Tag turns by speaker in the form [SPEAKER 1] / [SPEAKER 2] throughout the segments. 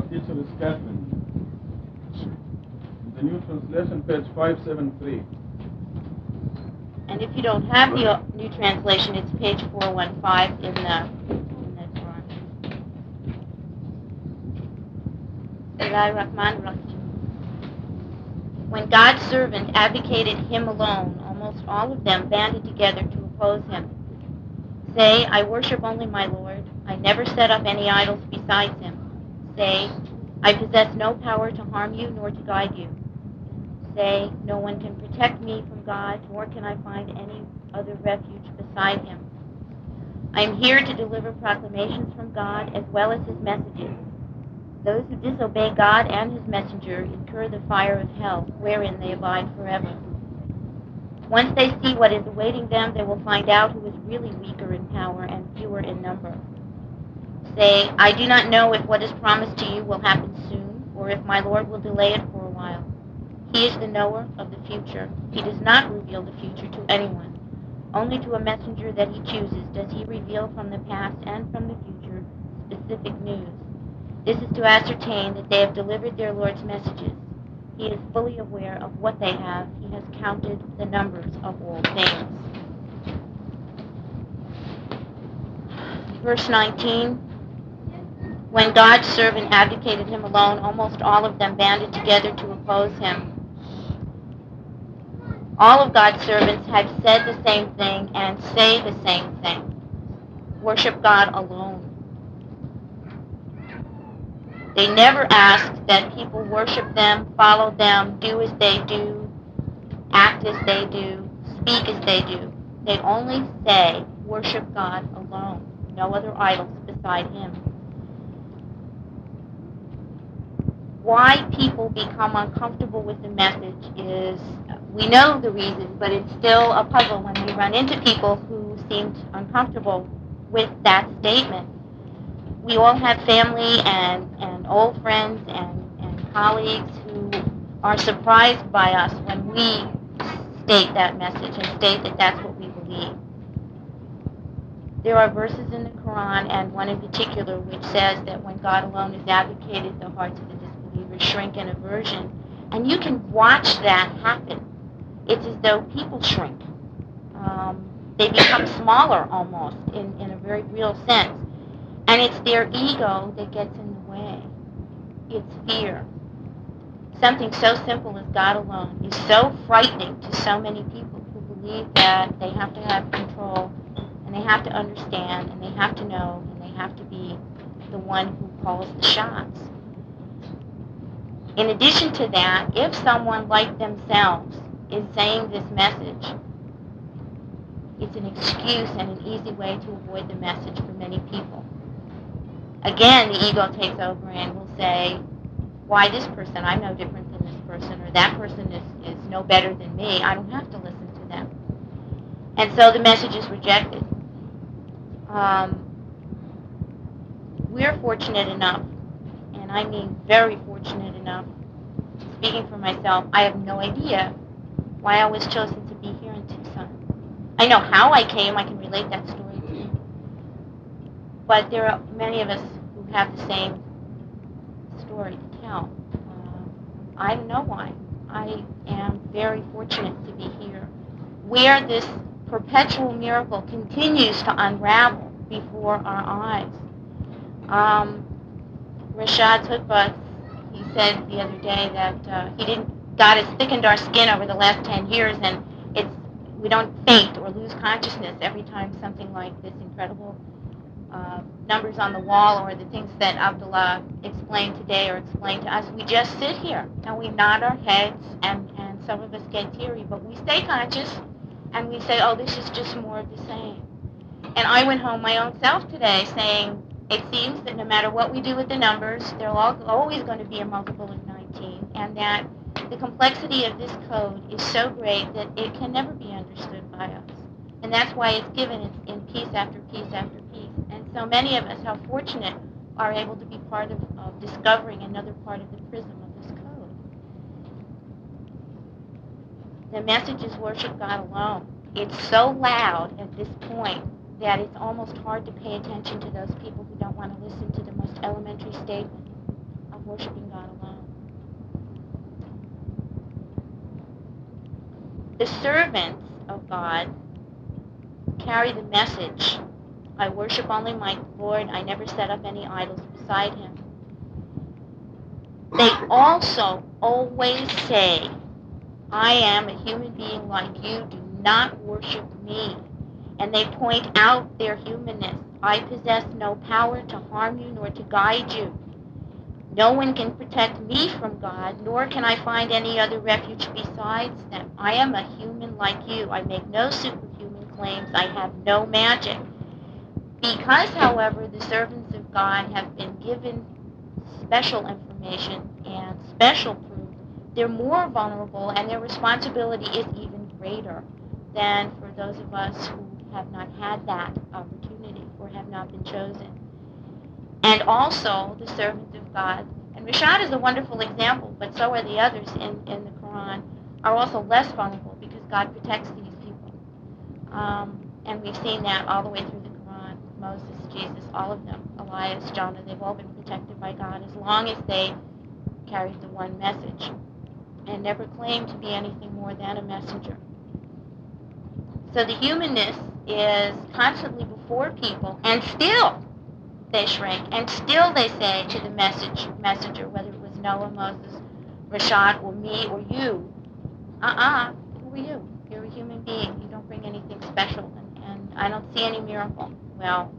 [SPEAKER 1] teacher is Kathryn. The New Translation, page 573.
[SPEAKER 2] And if you don't have the New Translation, it's page 415 in the Quran. Bismillahir-Rahmanir-Rahim. When God's servant advocated him alone, almost all of them banded together to oppose him. Say, I worship only my Lord. I never set up any idols besides him. Say, I possess no power to harm you nor to guide you. Say, no one can protect me from God, nor can I find any other refuge beside him. I am here to deliver proclamations from God as well as his messages. Those who disobey God and his messenger incur the fire of hell, wherein they abide forever. Once they see what is awaiting them, they will find out who is really weaker in power and fewer in number. Say, I do not know if what is promised to you will happen soon, or if my Lord will delay it for a while. He is the knower of the future. He does not reveal the future to anyone. Only to a messenger that he chooses does he reveal from the past and from the future specific news. This is to ascertain that they have delivered their Lord's messages. He is fully aware of what they have. He has counted the numbers of all things. Verse 19. When God's servant abdicated him alone, almost all of them banded together to oppose him. All of God's servants had said the same thing and say the same thing. Worship God alone. They never asked that people worship them, follow them, do as they do, act as they do, speak as they do. They only say, worship God alone, no other idols beside him. Why people become uncomfortable with the message is, we know the reason, but it's still a puzzle when we run into people who seemed uncomfortable with that statement. We all have family and old friends and colleagues who are surprised by us when we state that message and state that that's what we believe. There are verses in the Quran, and one in particular, which says that when God alone is advocated, the hearts of the disbelievers shrink in aversion. And you can watch that happen. It's as though people shrink. They become smaller almost in a very real sense. And it's their ego that gets in the way. It's fear. Something so simple as God alone is so frightening to so many people who believe that they have to have control, and they have to understand, and they have to know, and they have to be the one who calls the shots. In addition to that, if someone like themselves is saying this message, it's an excuse and an easy way to avoid the message for many people. Again, the ego takes over and will say, why this person? I'm no different than this person, or that person is no better than me. I don't have to listen to them. And so the message is rejected. We're fortunate enough, and I mean very fortunate enough, speaking for myself, I have no idea why I was chosen to be here in Tucson. I know how I came. I can relate that story to you. But there are many of us who have the same story to tell. I don't know why. I am very fortunate to be here, where this perpetual miracle continues to unravel before our eyes. Rashad Hutbah, he said the other day that God has thickened our skin over the last 10 years, and we don't faint or lose consciousness every time something like this incredible numbers on the wall or the things that Abdullah explained today or explained to us. We just sit here and we nod our heads, and some of us get teary, but we stay conscious and we say, oh, this is just more of the same. And I went home my own self today saying, it seems that no matter what we do with the numbers, there's always going to be a multiple of 19, and that the complexity of this code is so great that it can never be understood by us. And that's why it's given in piece after piece after piece. And so many of us, how fortunate, are able to be part of discovering another part of the prism of this code. The message is worship God alone. It's so loud at this point that it's almost hard to pay attention to those people who don't want to listen to the most elementary statement of worshiping God alone. The servants of God carry the message, I worship only my Lord, I never set up any idols beside him. They also always say, I am a human being like you, do not worship me. And they point out their humanness. I possess no power to harm you nor to guide you. No one can protect me from God, nor can I find any other refuge besides them. I am a human like you. I make no superhuman claims. I have no magic. Because, however, the servants of God have been given special information and special proof, they're more vulnerable and their responsibility is even greater than for those of us who have not had that opportunity or have not been chosen. And also the servants of God, and Rashad is a wonderful example, but so are the others in the Quran, are also less vulnerable because God protects these people. And we've seen that all the way through the Quran. Moses, Jesus, all of them, Elias, Jonah, they've all been protected by God as long as they carried the one message and never claimed to be anything more than a messenger. So the humanness is constantly before people, and still they shrink, and still they say to the messenger, whether it was Noah, Moses, Rashad, or me, or you, who are you? You're a human being. You don't bring anything special, and I don't see any miracle. Well,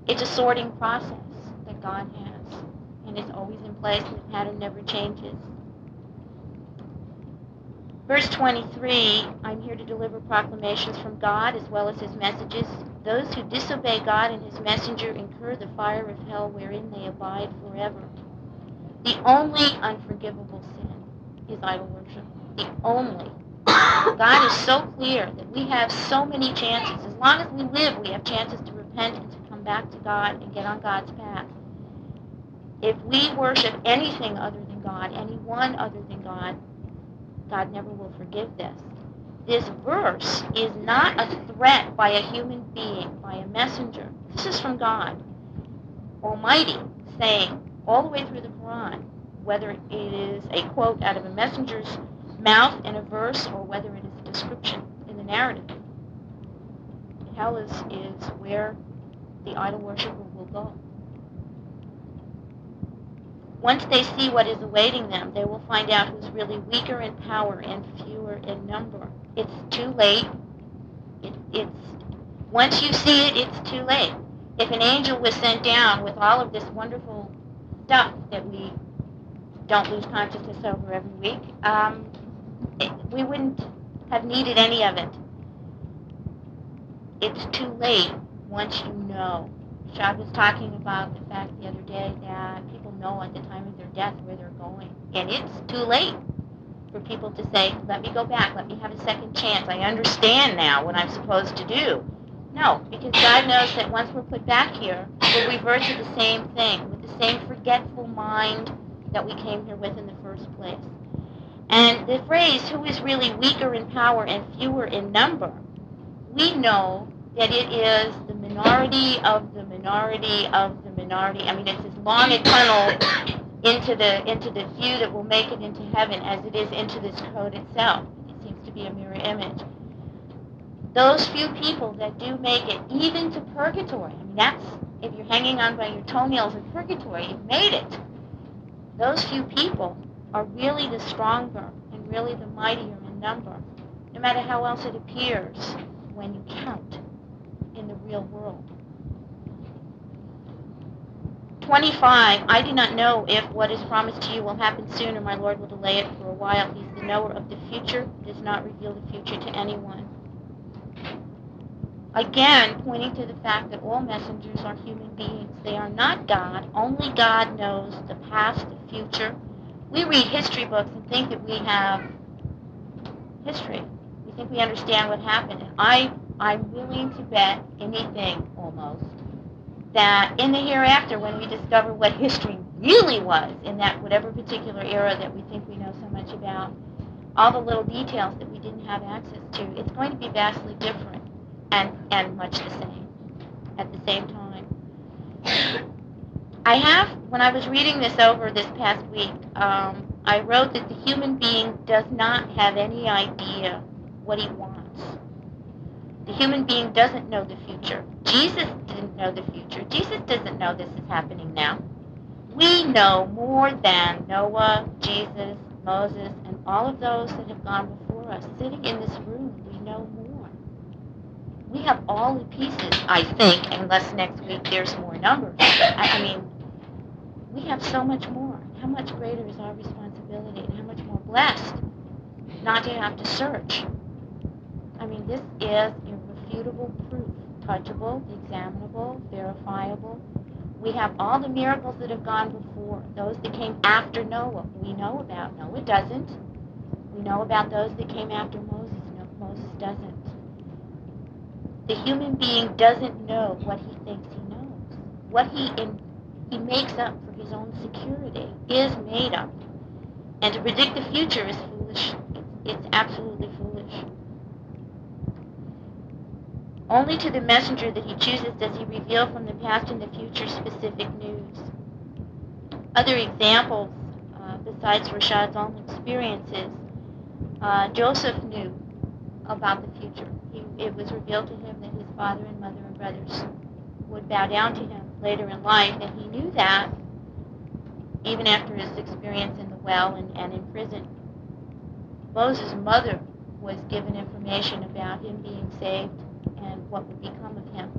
[SPEAKER 2] it's a sorting process that God has, and it's always in place, and the pattern never changes. Verse 23, I'm here to deliver proclamations from God as well as his messages. Those who disobey God and his messenger incur the fire of hell wherein they abide forever. The only unforgivable sin is idol worship. The only. God is so clear that we have so many chances. As long as we live, we have chances to repent and to come back to God and get on God's path. If we worship anything other than God, anyone other than God, God never will forgive this. This verse is not a threat by a human being, by a messenger. This is from God Almighty saying all the way through the Quran, whether it is a quote out of a messenger's mouth in a verse or whether it is a description in the narrative. Hell is where the idol worshiper will go. Once they see what is awaiting them, they will find out who's really weaker in power and fewer in number. It's too late. Once you see it, it's too late. If an angel was sent down with all of this wonderful stuff that we don't lose consciousness over every week, we wouldn't have needed any of it. It's too late once you know. Shad was talking about the fact the other day that people know at the time of their death where they're going. And it's too late for people to say, let me go back, let me have a second chance. I understand now what I'm supposed to do. No, because God knows that once we're put back here, we'll revert to the same thing, with the same forgetful mind that we came here with in the first place. And the phrase, who is really weaker in power and fewer in number, we know that it is the minority of the minority of the minority. I mean, it's this long a tunnel into the few that will make it into heaven as it is into this code itself. It seems to be a mirror image. Those few people that do make it even to purgatory, I mean, that's, if you're hanging on by your toenails in purgatory, you've made it. Those few people are really the stronger and really the mightier in number, no matter how else it appears when you count in the real world. 25, I do not know if what is promised to you will happen soon or my Lord will delay it for a while. He's the knower of the future, does not reveal the future to anyone. Again, pointing to the fact that all messengers are human beings. They are not God. Only God knows the past, the future. We read history books and think that we have history. We think we understand what happened. And I'm willing to bet anything, almost, that in the hereafter, when we discover what history really was in that whatever particular era that we think we know so much about, all the little details that we didn't have access to, it's going to be vastly different and much the same at the same time. When I was reading this over this past week, I wrote that the human being does not have any idea what he wants. The human being doesn't know the future. Jesus didn't know the future. Jesus doesn't know this is happening now. We know more than Noah, Jesus, Moses, and all of those that have gone before us. Sitting in this room, we know more. We have all the pieces, I think, unless next week there's more numbers. I mean, we have so much more. How much greater is our responsibility, and how much more blessed not to have to search. I mean, this is irrefutable proof, touchable, examinable, verifiable. We have all the miracles that have gone before, those that came after Noah. We know about. Noah doesn't. We know about those that came after Moses. No, Moses doesn't. The human being doesn't know what he thinks he knows. What he makes up for his own security is made up. And to predict the future is foolish. It's absolutely foolish. Only to the messenger that he chooses does he reveal from the past and the future specific news. Other examples, besides Rashad's own experiences, Joseph knew about the future. It was revealed to him that his father and mother and brothers would bow down to him later in life, and he knew that even after his experience in the well and in prison. Moses' mother was given information about him being saved and what would become of him.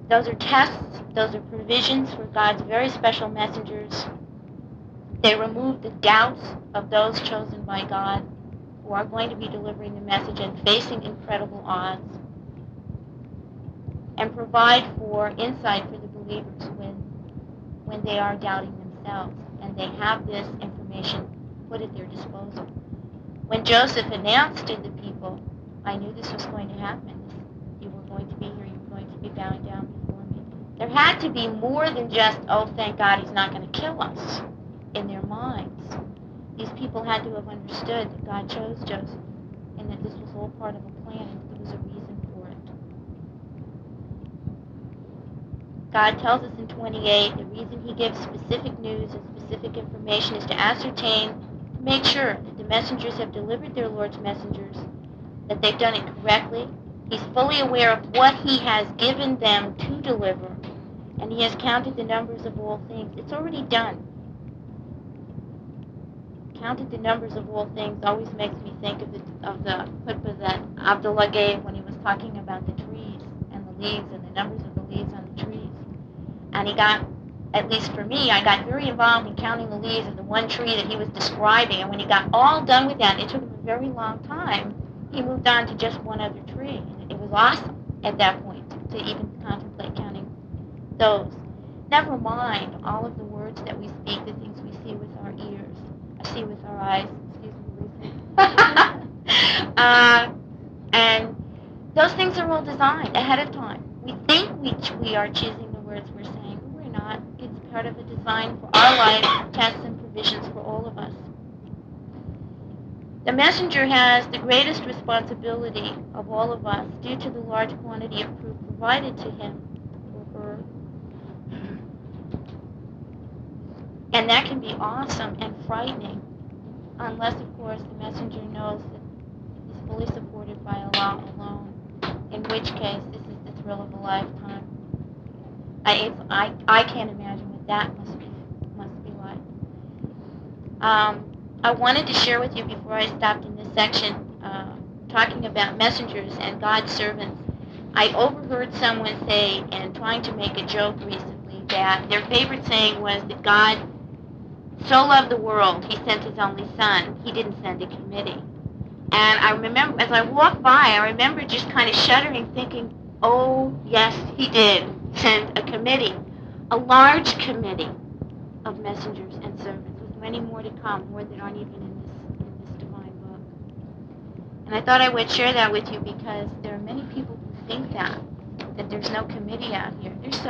[SPEAKER 2] Those are tests, those are provisions for God's very special messengers. They remove the doubts of those chosen by God who are going to be delivering the message and facing incredible odds, and provide for insight for the believers when they are doubting themselves and they have this information put at their disposal. When Joseph announced to the people, I knew this was going to happen. You were going to be here. You were going to be bowing down before me. There had to be more than just, oh, thank God he's not going to kill us, in their minds. These people had to have understood that God chose Joseph and that this was all part of a plan and that there was a reason for it. God tells us in 28, the reason he gives specific news and specific information is to ascertain, to make sure that the messengers have delivered their Lord's messengers, that they've done it correctly. He's fully aware of what he has given them to deliver, and he has counted the numbers of all things. It's already done. Counted the numbers of all things always makes me think of the khutbah that Abdullah gave when he was talking about the trees and the leaves and the numbers of the leaves on the trees. And he got, at least for me, I got very involved in counting the leaves of the one tree that he was describing. And when he got all done with that, it took him a very long time, he moved on to just one other tree. And it was awesome at that point to even contemplate counting those. Never mind all of the words that we speak, the things we see with our ears, see with our eyes, excuse me, Lucy. And those things are all designed ahead of time. We think we are choosing the words we're saying, but we're not. It's part of a design for our life, tests and provisions for all of us. The messenger has the greatest responsibility of all of us due to the large quantity of proof provided to him or her. And that can be awesome and frightening, unless, of course, the messenger knows that he's fully supported by Allah alone, in which case this is the thrill of a lifetime. I can't imagine what that must be like. I wanted to share with you before I stopped in this section, talking about messengers and God's servants. I overheard someone say, and trying to make a joke recently, that their favorite saying was that God so loved the world, he sent his only son. He didn't send a committee. And I remember, as I walked by, I remember just kind of shuddering, thinking, oh, yes, he did send a committee, a large committee of messengers and servants, with many more to come, more that aren't even in this divine book. And I thought I would share that with you because there are many people who think that there's no committee out here. There's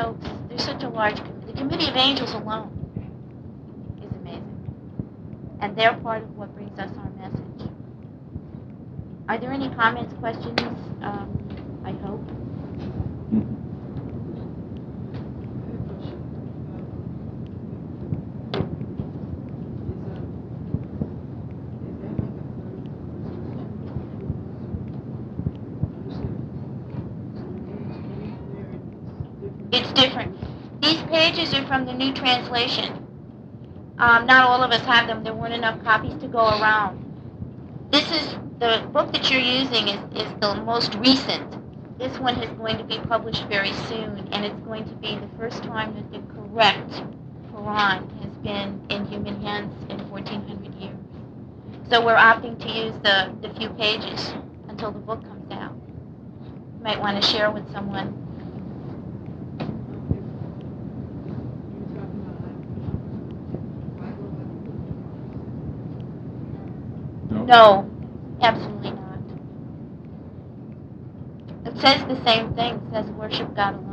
[SPEAKER 2] such a large committee. The committee of angels alone is amazing. And they're part of what brings us our message. Are there any comments, questions? I hope. it's different. These pages are from the New Translation. Not all of us have them. There weren't enough copies to go around. This is the book that you're using is the most recent. This one is going to be published very soon, and it's going to be the first time that the correct Quran has been in human hands in 1400 years. So we're opting to use the few pages until the book comes out. You might want to share with someone. No, absolutely not. It says the same thing. It says worship God alone.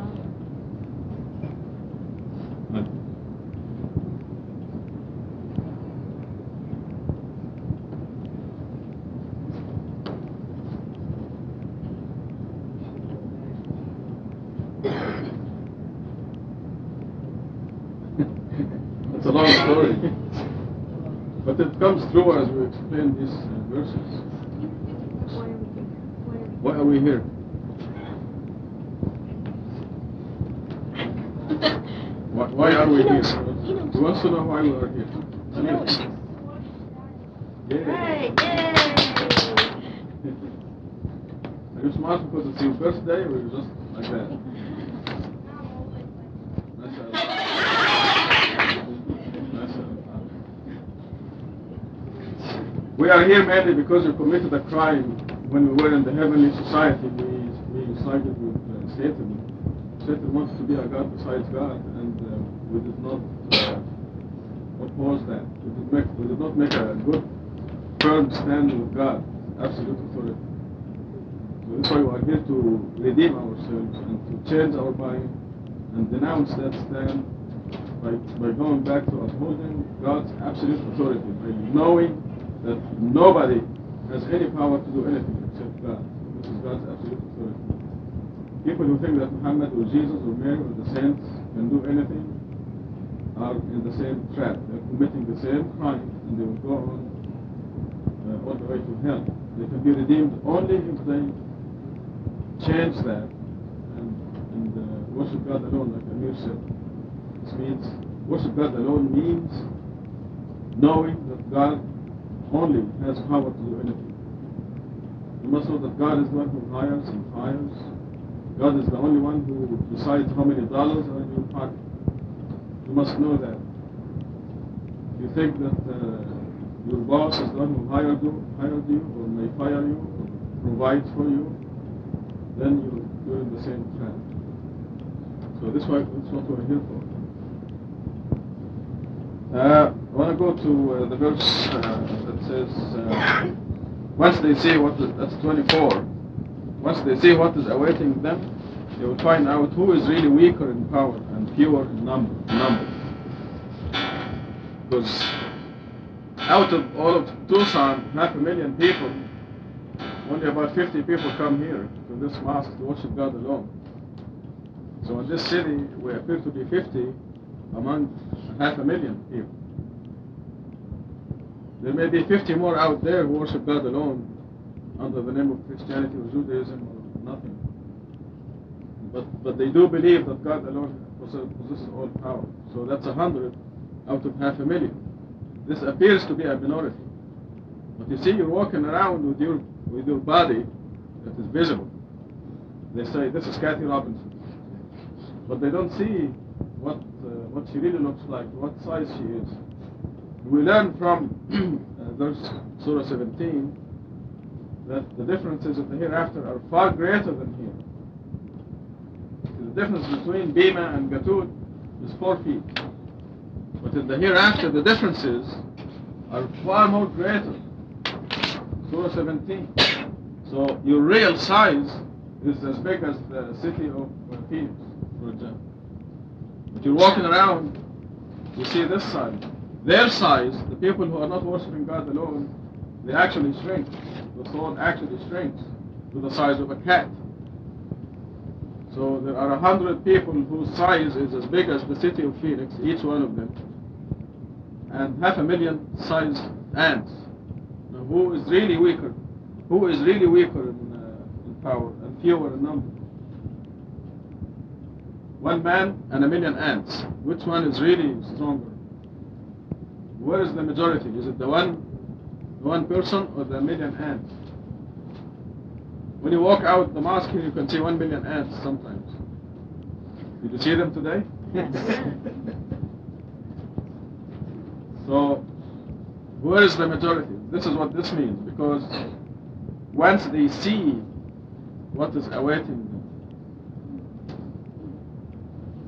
[SPEAKER 1] It's a long story. But it comes through as we explain these verses. Why are we here? Why are we here? He wants to know why we are here. Yay! Are you smart because it's your birthday, or you're just like that? We are here mainly because we committed a crime when we were in the heavenly society. We sided with Satan. Satan wanted to be a god besides God, and we did not oppose that. We did not make a good, firm stand with God, absolute authority. So that's why we are here to redeem ourselves and to change our mind and denounce that stand by going back to upholding God's absolute authority, by knowing that nobody has any power to do anything except God. This is God's absolute authority. People who think that Muhammad or Jesus or Mary or the saints can do anything are in the same trap. They're committing the same crime, and they will go on all the way to hell. They can be redeemed only if they change that and worship God alone, like Amir said. This means worship God alone means knowing that God only has power to do anything. You must know that God is the one who hires and fires. God is the only one who decides how many dollars are in your pocket. You must know that. If you think that your boss is the one who hired you, or may fire you, or provides for you, then you're in the same trap. So that's what we're here for. I want to go to the verse that says, once they see that's 24, once they see what is awaiting them, they will find out who is really weaker in power and fewer in number. Because out of all of Tucson, 500,000 people, only about 50 people come here to this mosque to worship God alone. So in this city, we appear to be 50 among 500,000 people. There may be 50 more out there who worship God alone under the name of Christianity or Judaism or nothing. But they do believe that God alone possesses all power. So that's 100 out of 500,000. This appears to be a minority. But you see, you're walking around with your body that is visible. They say, this is Kathy Robinson. But they don't see what she really looks like, what size she is. We learn from verse Sura 17 that the differences of the hereafter are far greater than here. The difference between Bima and Gatud is 4 feet. But in the hereafter, the differences are far more greater. Surah 17. So your real size is as big as the city of Phoenix, for example. But you're walking around, you see this size. Their size, the people who are not worshiping God alone, they actually shrink. The soul actually shrinks to the size of a cat. So there are 100 people whose size is as big as the city of Phoenix, each one of them, and 500,000 sized ants. Now, who is really weaker? Who is really weaker in power and fewer in number? one man and a million ants. Which one is really stronger? Where is the majority? Is it the one person or the million ants? When you walk out the mosque here, you can see 1 million ants sometimes. Did you see them today? So, where is the majority? This is what this means, because once they see what is awaiting them,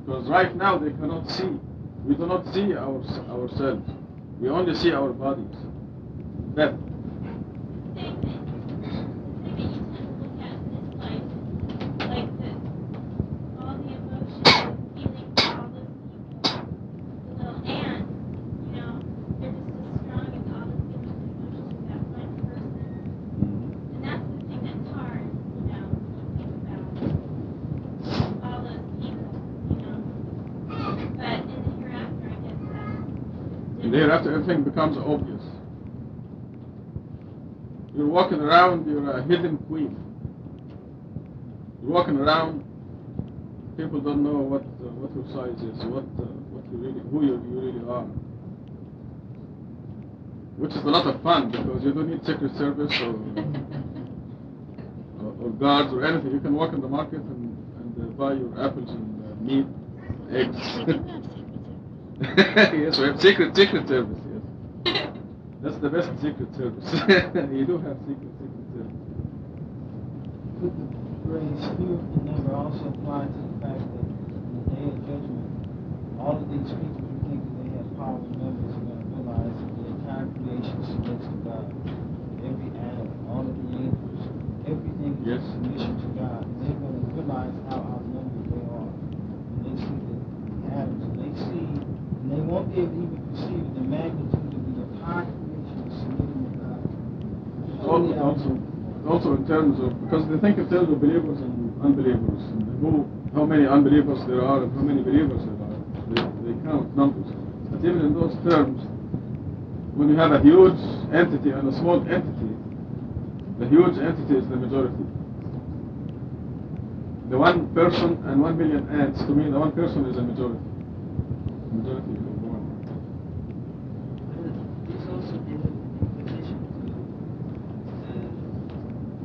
[SPEAKER 1] because right now they cannot see. We do not see ourselves. We only see our bodies. Death. Thereafter, everything becomes obvious. You're walking around, you're a hidden queen. You're walking around, people don't know what your size is, what you really, who you really are. Which is a lot of fun, because you don't need Secret Service or guards or anything. You can walk in the market and buy your apples and meat, eggs. Yes, we have Secret Service, yes. That's the best Secret Service. You do have Secret Service.
[SPEAKER 3] Could the phrase few in number also apply to the fact that in the day of judgment, all of these people who think that they have power and numbers are going to realize that the entire creation submits to God. Every atom, all of the angels, everything is in submission to God. And they're going to realize how outnumbered they are when they see the atoms. And they see, and they won't be able to even perceive the magnitude of the entire creation submitting to God.
[SPEAKER 1] Also in terms of, because they think in terms of believers and unbelievers, and how many unbelievers there are and how many believers there are. They count numbers. But even in those terms, when you have a huge entity and a small entity, the huge entity is the majority. The one person and 1 million ants, to me, the one person is a majority. Majority is the one.
[SPEAKER 3] It's also in position to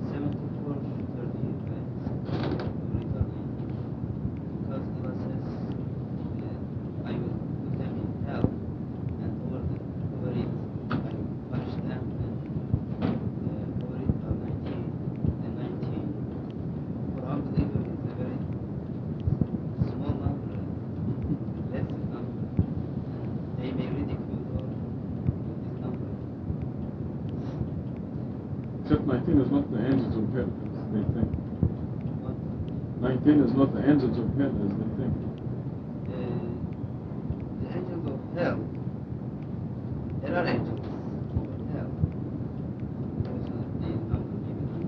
[SPEAKER 3] 74:38, right? Because Allah says, I will put them in hell, and over it, I will punish them, and over it are 19 and 19. For unbelievers, it's a very small number, less number, and they may ridicule this number.
[SPEAKER 1] Except 19 is not the angels of hell, as they think.
[SPEAKER 3] What?
[SPEAKER 1] 19 is not the angels of hell, as they think.
[SPEAKER 3] The angels of hell, there are angels of hell. Also, the number given 19.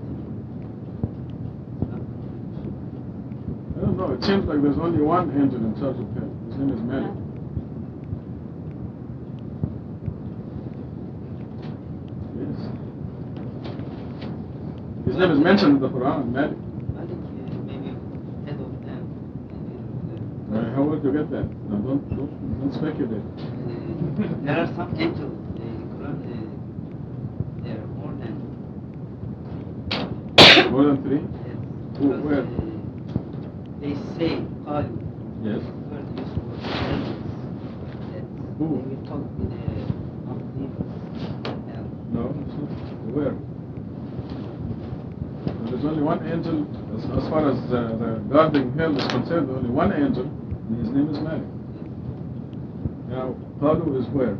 [SPEAKER 1] I don't know, it seems like there's only one angel in charge of hell. His name is Malik. Yes. His name is mentioned in the Quran, Malik.
[SPEAKER 3] Malik maybe head of them.
[SPEAKER 1] How would you get that? No, don't speculate.
[SPEAKER 3] There are some angels. The Quran, there are
[SPEAKER 1] More than 3?
[SPEAKER 3] Yes.
[SPEAKER 1] Where?
[SPEAKER 3] They say, Qalu.
[SPEAKER 1] Yes.
[SPEAKER 3] Word used for angels. That
[SPEAKER 1] Who?
[SPEAKER 3] they will talk with the unbelievers. Hell.
[SPEAKER 1] No, it's not. Where? There's only one angel, as far as the guarding hell is concerned, only one angel, and his name is Malik. Now, Qalu is where?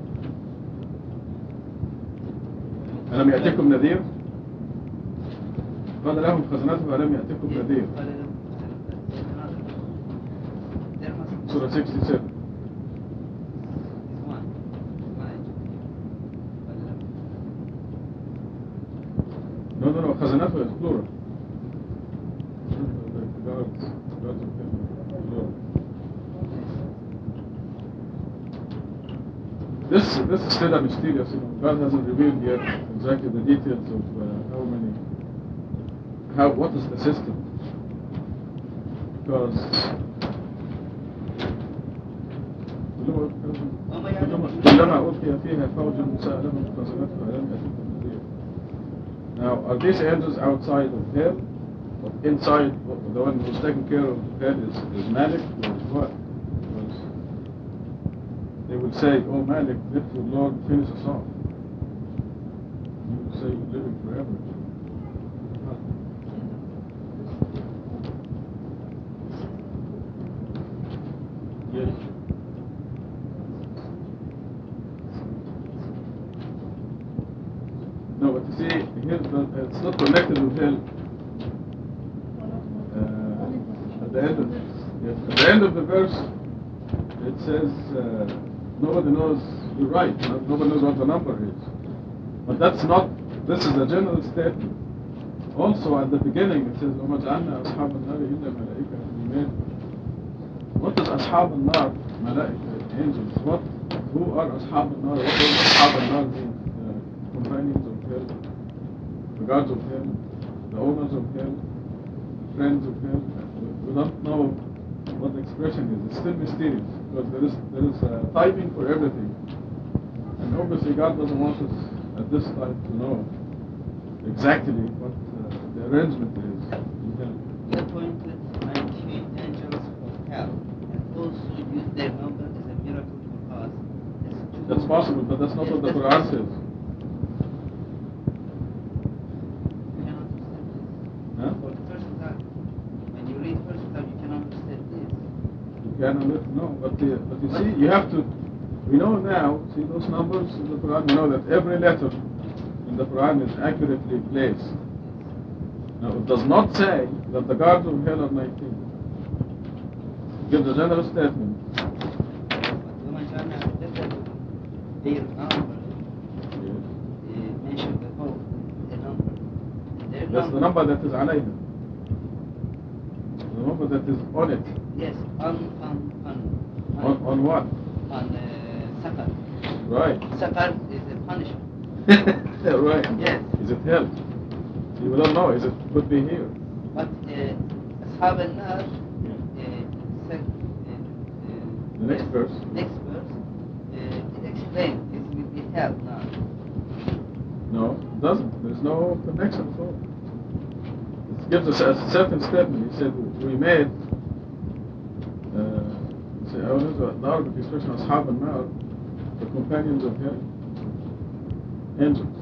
[SPEAKER 1] ألم يأتكم نذير؟ قال لهم خزنته ألم يأتكم نذير؟ Surah 67. No, خزنته is plural. Guards of hell, plural. This is still a mysterious, God hasn't revealed yet exactly the details of what is the system. Because quote كلما ألقي فيها فوج سألهم خزنتها ألم يأتكم نذير. Now, are these angels outside of hell, or inside? The one who's taking care of hell is Malik, or what? Because they would say, "Oh Malik, let your Lord finish us off." You would say, "You're living forever." Yes. No, but you see, here it's not connected with hell. At the end of the verse, it says nobody knows. You're right. Nobody knows what the number is. But that's not. This is a general statement. Also, at the beginning, it says, وَمَا جَعَلْنَا أَصْحَابَ النَّارِ إِلَّا مَلَائِكَةً مِّنْ. What does أصحاب النار? Malaika, angels. Who are أصحاب النار? What does أصحاب النار mean? Companions of hell, the gods of hell, the owners of hell, the friends of hell. We don't know what the expression is. It's still mysterious because there is timing for everything, and obviously God doesn't want us at this time to know exactly what the arrangement is in hell.
[SPEAKER 4] He appointed 19 angels for hell, and also used their number as a miracle for us.
[SPEAKER 1] That's possible, but that's not what the Quran says. Huh?
[SPEAKER 4] For the first time, when you read first time, you can understand this.
[SPEAKER 1] You cannot, no, but you see, you have to. We know now. See those numbers in the Quran. We know that every letter in the Quran is accurately placed. Now, it does not say that the guards of hell are 19. It gives a general statement.
[SPEAKER 4] Their number, mention the whole, the number.
[SPEAKER 1] That's the number that is alayha. The number that is on it.
[SPEAKER 4] Yes, on
[SPEAKER 1] what?
[SPEAKER 4] On Safar.
[SPEAKER 1] Right.
[SPEAKER 4] Safar is a punishment.
[SPEAKER 1] Right.
[SPEAKER 4] Yes.
[SPEAKER 1] Is it hell? You don't know. Could be here.
[SPEAKER 4] But Ashab al-Nar,
[SPEAKER 1] The next verse.
[SPEAKER 4] Next verse, it explains this will be hell now.
[SPEAKER 1] No, it doesn't. There's no connection at all. It gives us a certain statement. He said, we made, the Arabic expression, Ashab al-Nar, the companions of hell, angels.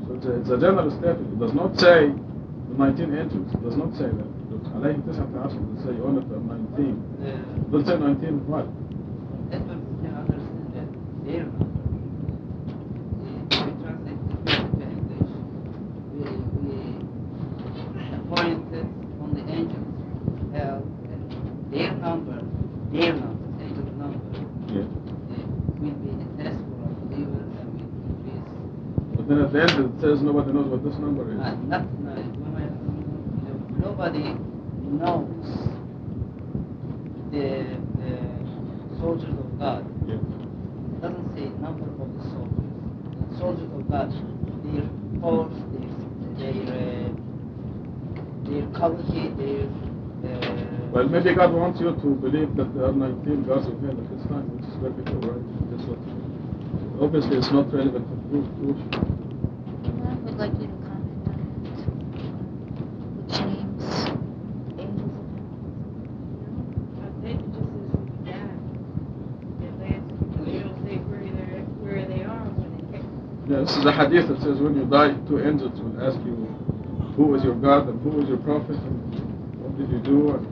[SPEAKER 1] So it's a general statement. It does not say the 19 angels. It does not say that. عليه 19 it say all of them 19. It doesn't say 19 what?
[SPEAKER 4] That one we can understand that their number. We translate it to English. We appointed on the angels hell, and their number, angel number,
[SPEAKER 1] Yeah.
[SPEAKER 4] will be a test for a believer and will increase.
[SPEAKER 1] But then at the end it says nobody knows what this number is.
[SPEAKER 4] Nobody knows the soldiers of God.
[SPEAKER 1] Yeah.
[SPEAKER 4] It doesn't say number of the soldiers. The soldiers of God, their force, their quality, their.
[SPEAKER 1] Well, maybe God wants you to believe that there are 19 gods of hell at this time, which is perfectly right. That's what. Obviously, it's not relevant to proof.
[SPEAKER 2] I would like you to comment on it. Which names angels of hell?
[SPEAKER 5] David just says that. They don't say where they are when they get.
[SPEAKER 1] Yeah, this is a hadith that says when you die, two angels will ask you, who is your God and who is your prophet and what did you do? And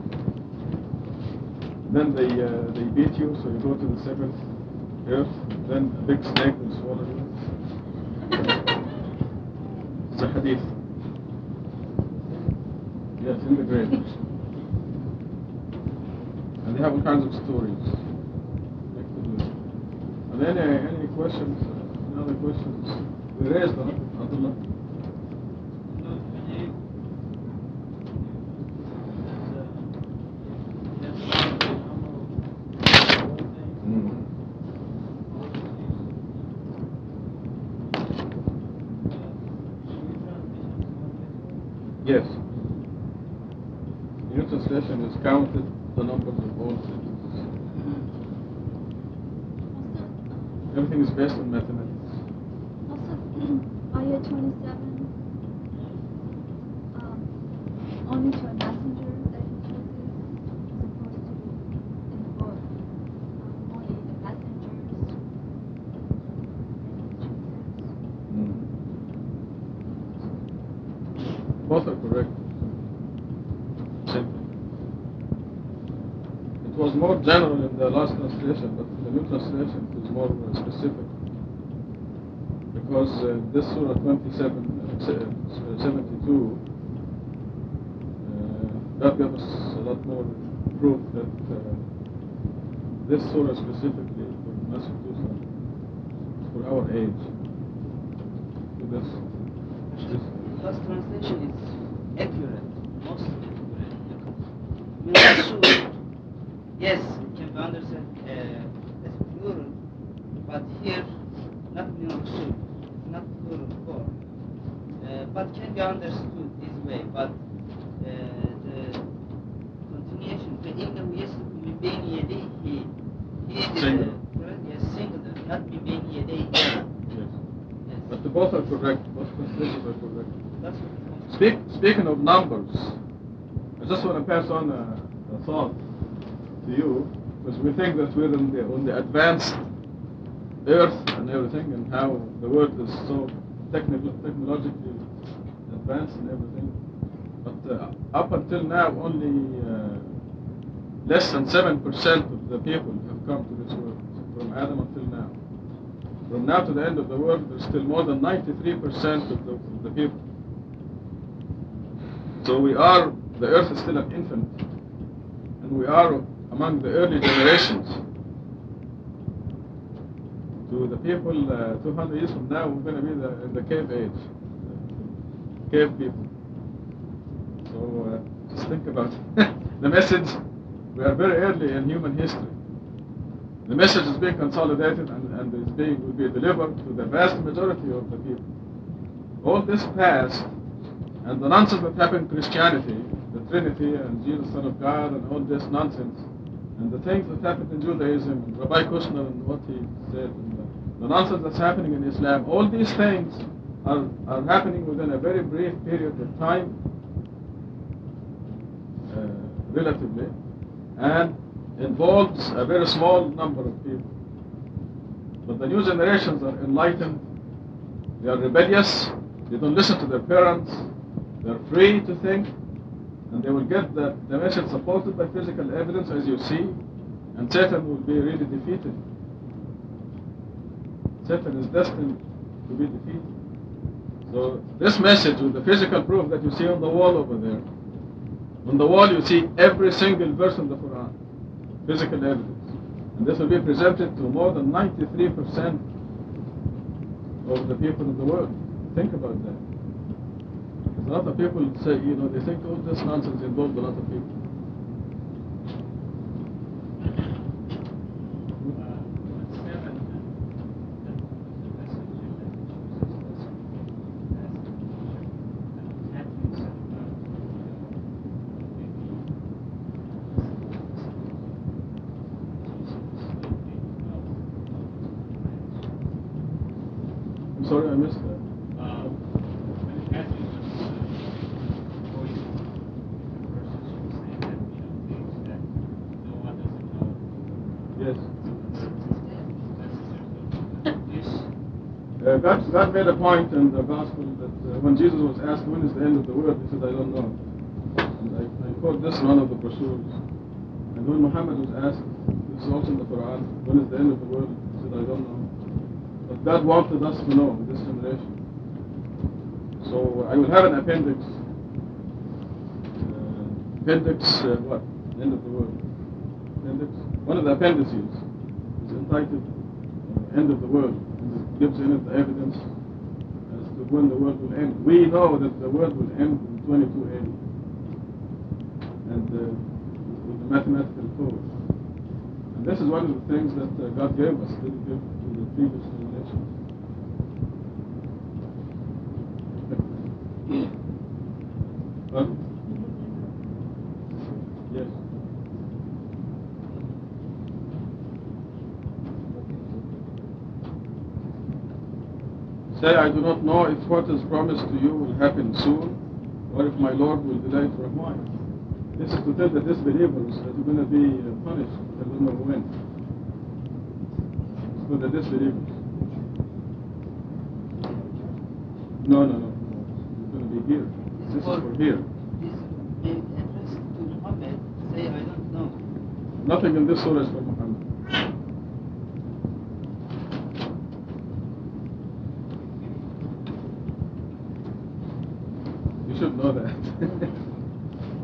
[SPEAKER 1] then they beat you, so you go to the seventh earth. Then a big snake will swallow you. It's a hadith. Yes, in the grave. And they have all kinds of stories. Are there any questions? Any other questions? We raised them, Abdullah. Yes. The new translation is counted the numbers of things. Everything is based on mathematics.
[SPEAKER 6] Also, ayah 27, only to a messenger that he chooses, as opposed to in the book, only the messengers that he chooses.
[SPEAKER 1] Both are correct. Simple. It was more general in the last translation, but in the new translation it is more specific. Because this Surah 72, that gives us a lot more proof that this Surah specifically for Masjid Tusa is for our age. So this
[SPEAKER 4] Last translation is accurate, most accurate. Surah, yes, it can be understood as plural, but here, not Surah, it's not plural form. But can be understood this way, but the continuation, فإنه يسلك من بين يديه, he is
[SPEAKER 1] Singular.
[SPEAKER 4] correct, yes, singular, not من بين يديه.
[SPEAKER 1] Yes.
[SPEAKER 4] Yes.
[SPEAKER 1] But both are correct. Both translations are correct.
[SPEAKER 4] That's what it was.
[SPEAKER 1] Speaking of numbers, I just want to pass on a thought to you, because we think that we're on the advanced earth and everything, and how the world is so technologically advanced and everything. But up until now, only less than 7% of the people have come to this world, from Adam until now. From now to the end of the world, there's still more than 93% of the people. So the earth is still an infant, and we are among the early generations. To the people 200 years from now, we're going to be in the cave age, cave people. So just think about the message. We are very early in human history. The message is being consolidated and will be delivered to the vast majority of the people. All this past and the nonsense that happened in Christianity, the Trinity and Jesus, Son of God, and all this nonsense, and the things that happened in Judaism, and Rabbi Kushner and what he said, and the nonsense that's happening in Islam, all these things are happening within a very brief period of time, relatively, and involves a very small number of people. But the new generations are enlightened, they are rebellious, they don't listen to their parents, they're free to think, and they will get the message supported by physical evidence, as you see, and Satan will be really defeated. Satan is destined to be defeated. So this message with the physical proof that you see on the wall over there, on the wall you see every single verse in the Quran, physical evidence. And this will be presented to more than 93% of the people in the world. Think about that. Because a lot of people say, they think all this nonsense involves a lot of people. I'm sorry, I missed that. Yes. God made a point in the gospel that when Jesus was asked when is the end of the world, he said, I don't know. And I quote this in one of the brochures. And when Muhammad was asked, this is also in the Quran, when is the end of the world, he said, I don't know. But God wanted us to know, this generation. So I will have an appendix. What? End of the world. Appendix. One of the appendices is entitled End of the World. And it gives in it the evidence as to when the world will end. We know that the world will end in 2280. And with the mathematical code. And this is one of the things that God gave us, didn't give to the previous generations. But, yes. Say, I do not know if what is promised to you will happen soon, or if my Lord will delay for a while. This is to tell the disbelievers that you're going to be punished. I don't know when. It's for the disbelievers. No. You're going to be here. This is for here.
[SPEAKER 4] This may address to Muhammad. Say, I don't know.
[SPEAKER 1] Nothing in this surah is for Muhammad. You should know that.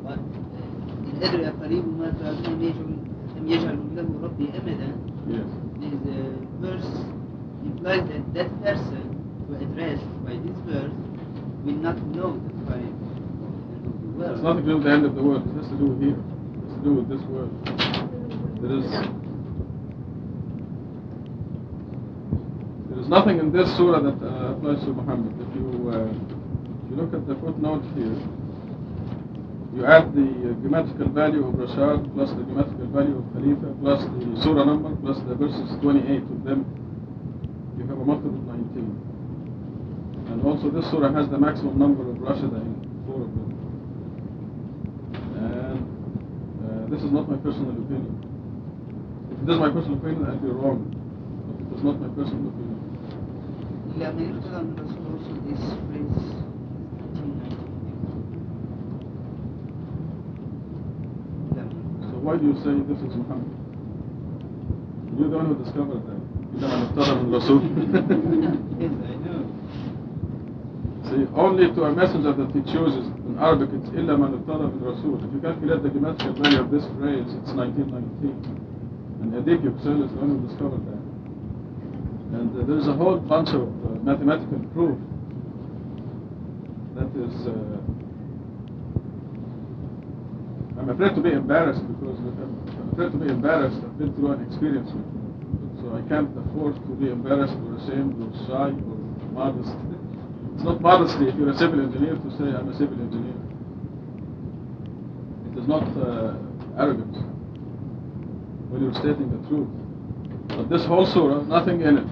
[SPEAKER 4] But إن أدري قريب ما توعدون أم يجعل له ربي أمدا.
[SPEAKER 1] Yes.
[SPEAKER 4] This verse implies that that person who addressed by this verse will not know the time of the world.
[SPEAKER 1] It's nothing to do with the end of the world. It has to do with here. It has to do with this world. There is nothing in this surah that applies to Muhammad. If you look at the footnote here, you add the grammatical value of Rashad plus the grammatical value of Khalifa plus the surah number plus the verses 28 of them, you have a multiple of 19. And also this surah has the maximum number of Rashada in 4 of them. And this is not my personal opinion. If this is my personal opinion, I'd be wrong. But it is not my personal opinion.
[SPEAKER 4] لما يرجع عن الرسول also this phrase 1990.
[SPEAKER 1] So why do you say this is Muhammad? You're the one who discovered that. إذا ما نفترض الرسول.
[SPEAKER 4] Yes, I know.
[SPEAKER 1] See, only to a messenger that he chooses in Arabic it's إلا ما نفترض الرسول. If you calculate the grammatical value of this phrase, it's 1919. And Adik Yuxel is the one who discovered that. And there's a whole bunch of mathematical proof that is, I'm afraid to be embarrassed because I'm afraid to be embarrassed. I've been through an experience with it. So I can't afford to be embarrassed or ashamed or shy or modest. It's not modesty if you're a civil engineer to say I'm a civil engineer. It is not arrogance when you're stating the truth. But this whole surah, nothing in it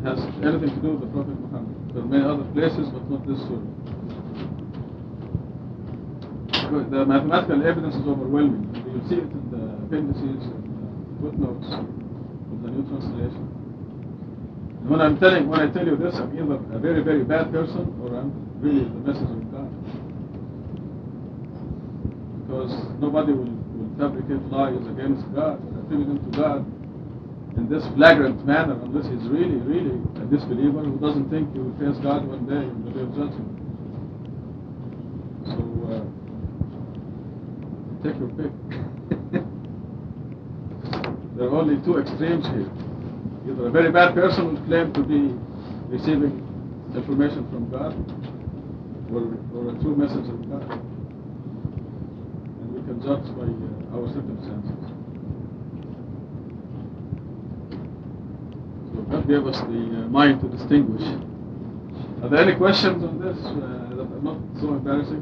[SPEAKER 1] has anything to do with the Prophet Muhammad. There are many other places, but not this surah. The mathematical evidence is overwhelming. You see it in the appendices and the footnotes of the New Translation. And when I tell you this, I'm either a very, very bad person or I'm really the messenger of God. Because nobody will fabricate lies against God, attribute them to God in this flagrant manner unless he's really, really a disbeliever who doesn't think he will face God one day in the day of judgment. So, take your pick. There are only two extremes here. Either a very bad person will claim to be receiving information from God or a true message of God. And we can judge by our circumstances. So God gave us the mind to distinguish. Are there any questions on this that are not so embarrassing?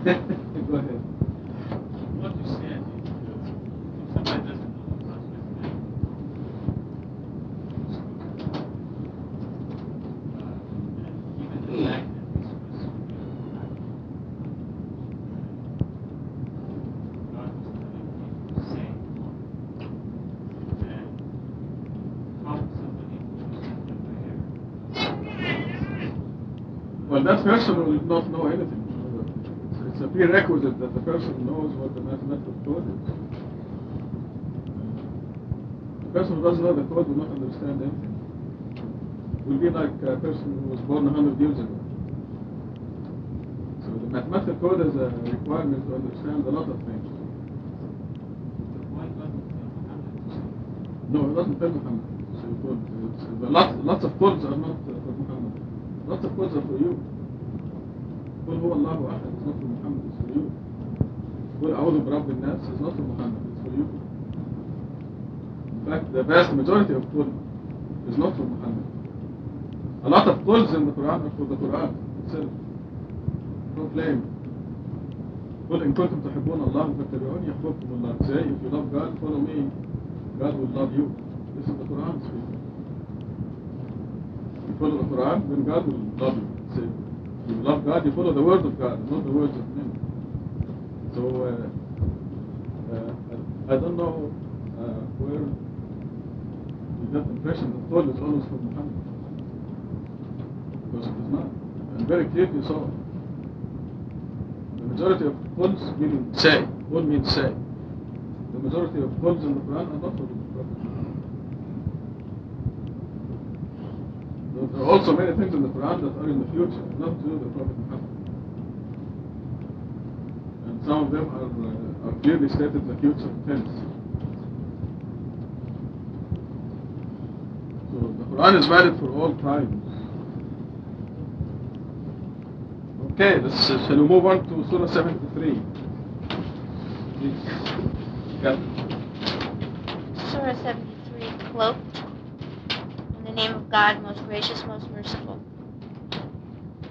[SPEAKER 1] Go ahead.
[SPEAKER 7] What you said is if somebody doesn't know the process, even the fact that this was God was telling people to say, and how somebody who is
[SPEAKER 1] Well, that person will not know anything. It's a prerequisite that the person knows what the mathematical code is. The person who doesn't know the code will not understand anything. It will be like a person who was born 100 years ago. So the mathematical code is a requirement to understand a lot of things.
[SPEAKER 7] why God would tell Muhammad to say.
[SPEAKER 1] No, it doesn't tell Muhammad. Lots of codes are not for Muhammad. Lots of codes are for you. قل هو الله أحد is not for Muhammad, it's for you. قل أعوذ برب الناس is not for Muhammad, it's for you. In fact, the vast majority of qul is not for Muhammad. A lot of quls in the Quran are for the Quran itself. Proclaim. قل إن كنتم تحبون الله فاتبعوني يحببكم الله. Say, if you love God, follow me. God will love you. This is the Quran speaking. You follow the Quran, then God will love you. Say, you love God, you follow the word of God, not the words of men. So I don't know where you get the impression that Paul is always from Muhammad. Because it is not. And very clearly so. The majority of Quls meaning say. Qul means say. The majority of Quls in the Quran are not for the Prophet Muhammad. There are also many things in the Quran that are in the future, not to the Prophet Muhammad. And some of them are clearly stated in the future tense. So the Quran is valid for all times. Okay, shall we move on to Surah 73? Please. Kathryn.
[SPEAKER 2] Surah 73, cloaked. In the name of God, most gracious, most merciful.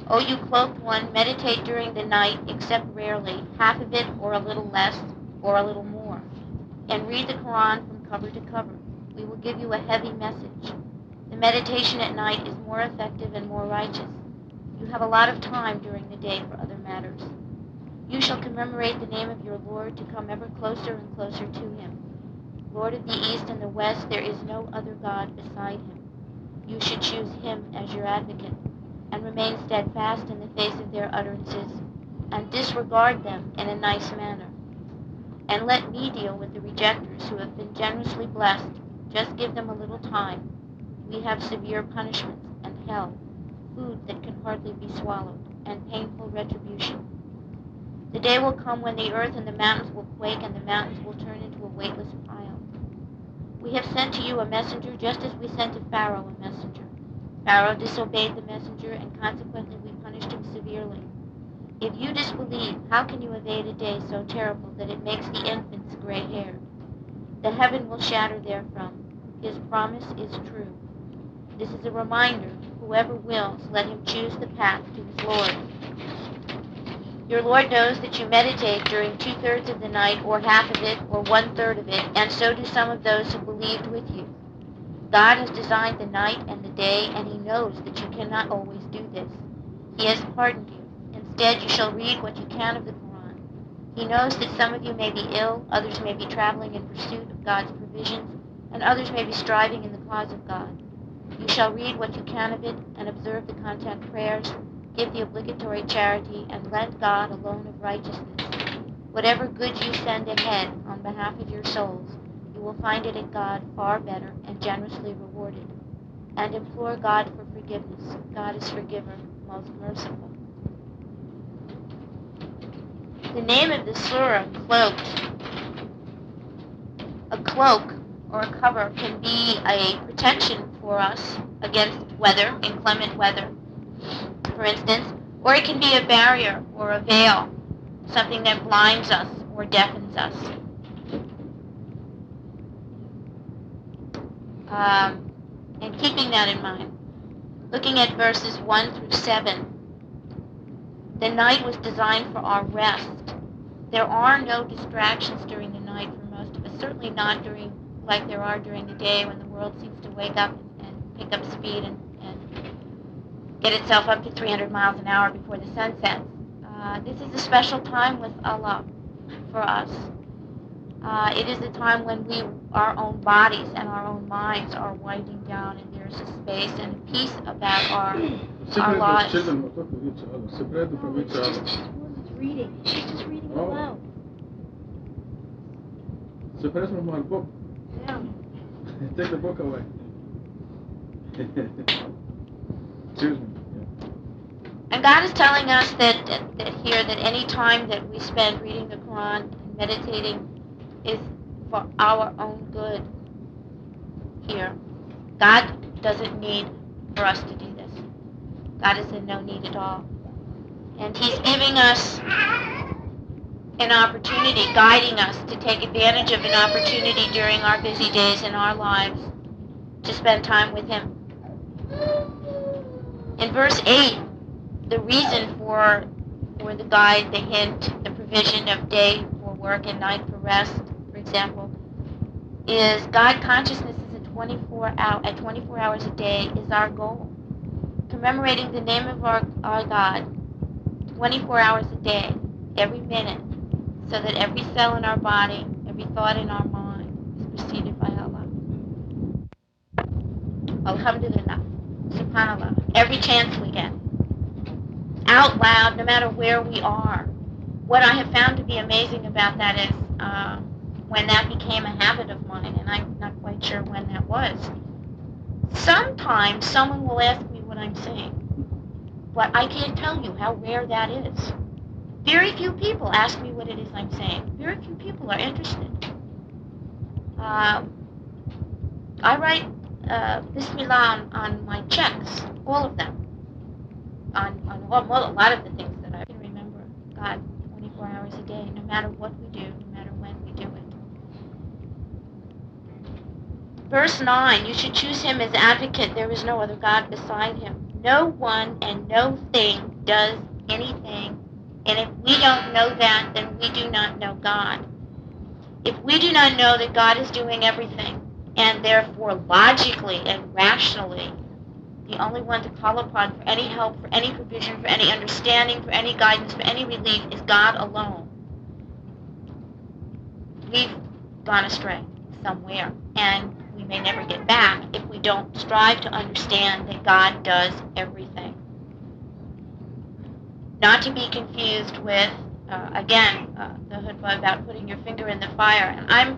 [SPEAKER 2] O you cloaked one, meditate during the night, except rarely, half of it or a little less, or a little more. And read the Quran from cover to cover. We will give you a heavy message. The meditation at night is more effective and more righteous. You have a lot of time during the day for other matters. You shall commemorate the name of your Lord to come ever closer and closer to him. Lord of the East and the West, there is no other God beside him. You should choose him as your advocate, and remain steadfast in the face of their utterances, and disregard them in a nice manner. And let me deal with the rejectors who have been generously blessed. Just give them a little time. We have severe punishments and hell, food that can hardly be swallowed, and painful retribution. The day will come when the earth and the mountains will quake, and the mountains will turn into a weightless pile. We have sent to you a messenger just as we sent to Pharaoh a messenger. Pharaoh disobeyed the messenger, and consequently we punished him severely. If you disbelieve, how can you evade a day so terrible that it makes the infants gray-haired? The heaven will shatter therefrom. His promise is true. This is a reminder. Whoever wills, let him choose the path to his Lord. Your Lord knows that you meditate during 2/3 of the night, or half of it, or 1/3 of it, and so do some of those who believed with you. God has designed the night and the day, and he knows that you cannot always do this. He has pardoned you. Instead, you shall read what you can of the Quran. He knows that some of you may be ill, others may be traveling in pursuit of God's provisions, and others may be striving in the cause of God. You shall read what you can of it, and observe the contact prayers, give the obligatory charity, and lend God a loan of righteousness. Whatever good you send ahead on behalf of your souls, you will find it at God far better and generously rewarded. And implore God for forgiveness. God is forgiver, most merciful. The name of the surah, cloaked. A cloak or a cover can be a protection for us against weather, inclement weather, for instance, or it can be a barrier or a veil, something that blinds us or deafens us. And keeping that in mind, looking at verses 1 through 7, the night was designed for our rest. There are no distractions during the night for most of us, certainly not like there are during the day when the world seems to wake up and pick up speed and get itself up to 300 miles an hour before the sun sets. This is a special time with Allah for us. It is a time when our own bodies and our own minds are winding down, and there's a space and a peace about our lives.
[SPEAKER 1] Children will talk to each other, separated from each other.
[SPEAKER 6] She's reading. She's just reading it aloud.
[SPEAKER 1] Separate from our book.
[SPEAKER 6] Yeah.
[SPEAKER 1] Take the book away. Excuse me.
[SPEAKER 2] And God is telling us that here that any time that we spend reading the Quran and meditating is for our own good here. God doesn't need for us to do this. God is in no need at all. And he's giving us an opportunity, guiding us to take advantage of an opportunity during our busy days in our lives to spend time with him. In verse 8, the reason for the guide, the hint, the provision of day for work and night for rest, for example, is God consciousness is a at 24 hours a day is our goal. Commemorating the name of our God 24 hours a day, every minute, so that every cell in our body, every thought in our mind is preceded by Allah. Alhamdulillah, subhanallah, every chance we get, out loud, no matter where we are. What I have found to be amazing about that is when that became a habit of mine, and I'm not quite sure when that was. Sometimes someone will ask me what I'm saying, but I can't tell you how rare that is. Very few people ask me what it is I'm saying. Very few people are interested. I write Bismillah on my checks, all of them, on a lot of the things that I can remember God 24 hours a day, no matter what we do, no matter when we do it. Verse 9, you should choose him as advocate. There is no other God beside him. No one and no thing does anything. And if we don't know that, then we do not know God. If we do not know that God is doing everything, and therefore logically and rationally, the only one to call upon for any help, for any provision, for any understanding, for any guidance, for any relief is God alone, we've gone astray somewhere, and we may never get back if we don't strive to understand that God does everything. Not to be confused with, the khutbah about putting your finger in the fire. And I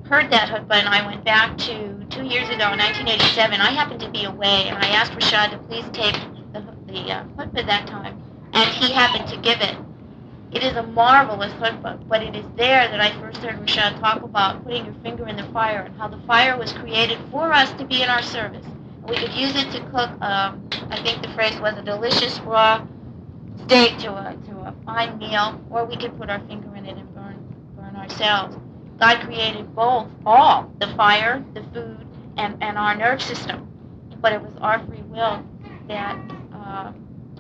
[SPEAKER 2] heard that khutbah, and I went back to 2 years ago, in 1987. I happened to be away, and I asked Rashad to please take the khutbah that time, and he happened to give it. It is a marvelous khutbah, but it is there that I first heard Rashad talk about putting your finger in the fire and how the fire was created for us to be in our service. We could use it to cook, I think the phrase was a delicious raw steak to a fine meal, or we could put our finger in it and burn ourselves. God created both, all, the fire, the food, and our nerve system. But it was our free will that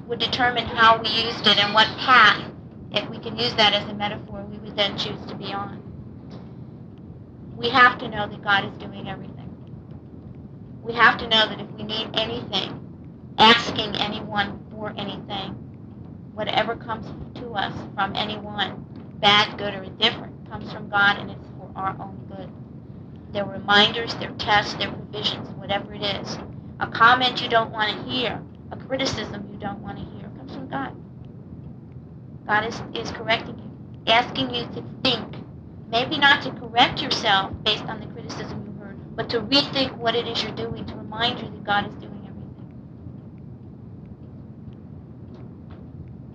[SPEAKER 2] would determine how we used it and what path, if we can use that as a metaphor, we would then choose to be on. We have to know that God is doing everything. We have to know that if we need anything, asking anyone for anything, whatever comes to us from anyone, bad, good, or indifferent, comes from God, and it's for our own good. They're reminders, they're tests, they're provisions, whatever it is. A comment you don't want to hear, a criticism you don't want to hear, comes from God. God is correcting you, asking you to think, maybe not to correct yourself based on the criticism you heard, but to rethink what it is you're doing, to remind you that God is doing everything.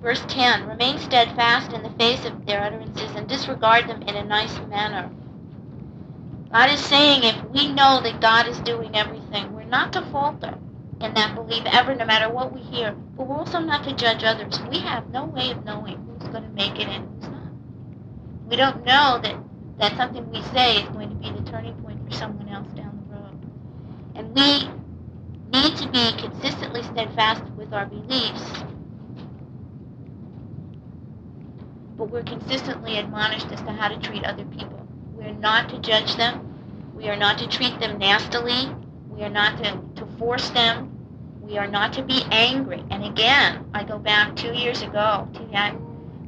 [SPEAKER 2] Verse 10, remain steadfast in the face of their utterances and disregard them in a nice manner. God is saying if we know that God is doing everything, we're not to falter in that belief ever, no matter what we hear, but we're also not to judge others. We have no way of knowing who's going to make it and who's not. We don't know that something we say is going to be the turning point for someone else down the road. And we need to be consistently steadfast with our beliefs, but we're consistently admonished as to how to treat other people. We're not to judge them. We are not to treat them nastily. We are not to force them. We are not to be angry. And again, I go back 2 years ago to that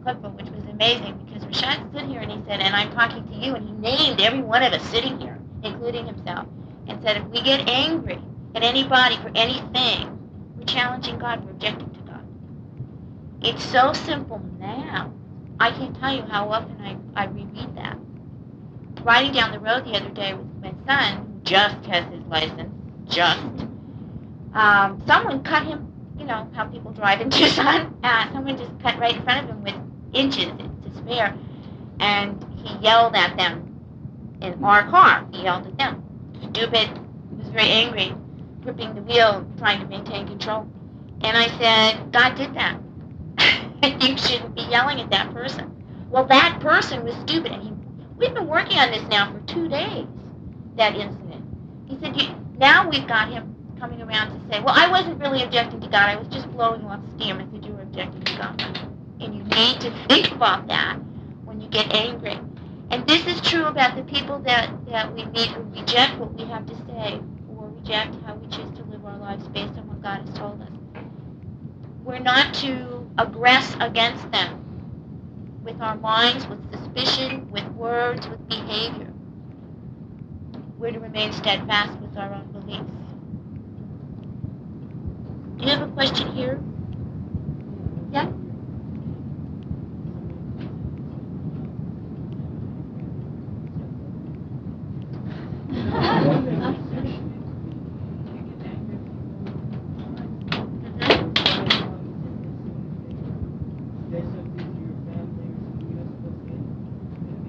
[SPEAKER 2] khutbah, which was amazing, because Rashad stood here and he said, and I'm talking to you, and he named every one of us sitting here, including himself, and said, if we get angry at anybody for anything, we're challenging God, we're objecting to God. It's so simple now. I can't tell you how often I reread that. Riding down the road the other day with my son, who just has his license, someone cut him, you know how people drive in Tucson, someone just cut right in front of him with inches to spare, and he yelled at them in our car. He yelled at them. Stupid. He was very angry, gripping the wheel, trying to maintain control. And I said, God did that. You shouldn't be yelling at that person. Well, that person was stupid. And we've been working on this now for 2 days, that incident. He said, now we've got him coming around to say, well, I wasn't really objecting to God. I was just blowing off steam. I said, you were objecting to God. And you need to think about that when you get angry. And this is true about the people that we meet who reject what we have to say. obey or reject, how we choose to live our lives based on what God has told us. We're not to aggress against them with our minds, with suspicion, with words, with behavior. We're to remain steadfast with our own beliefs. Do you have a question here? Yeah?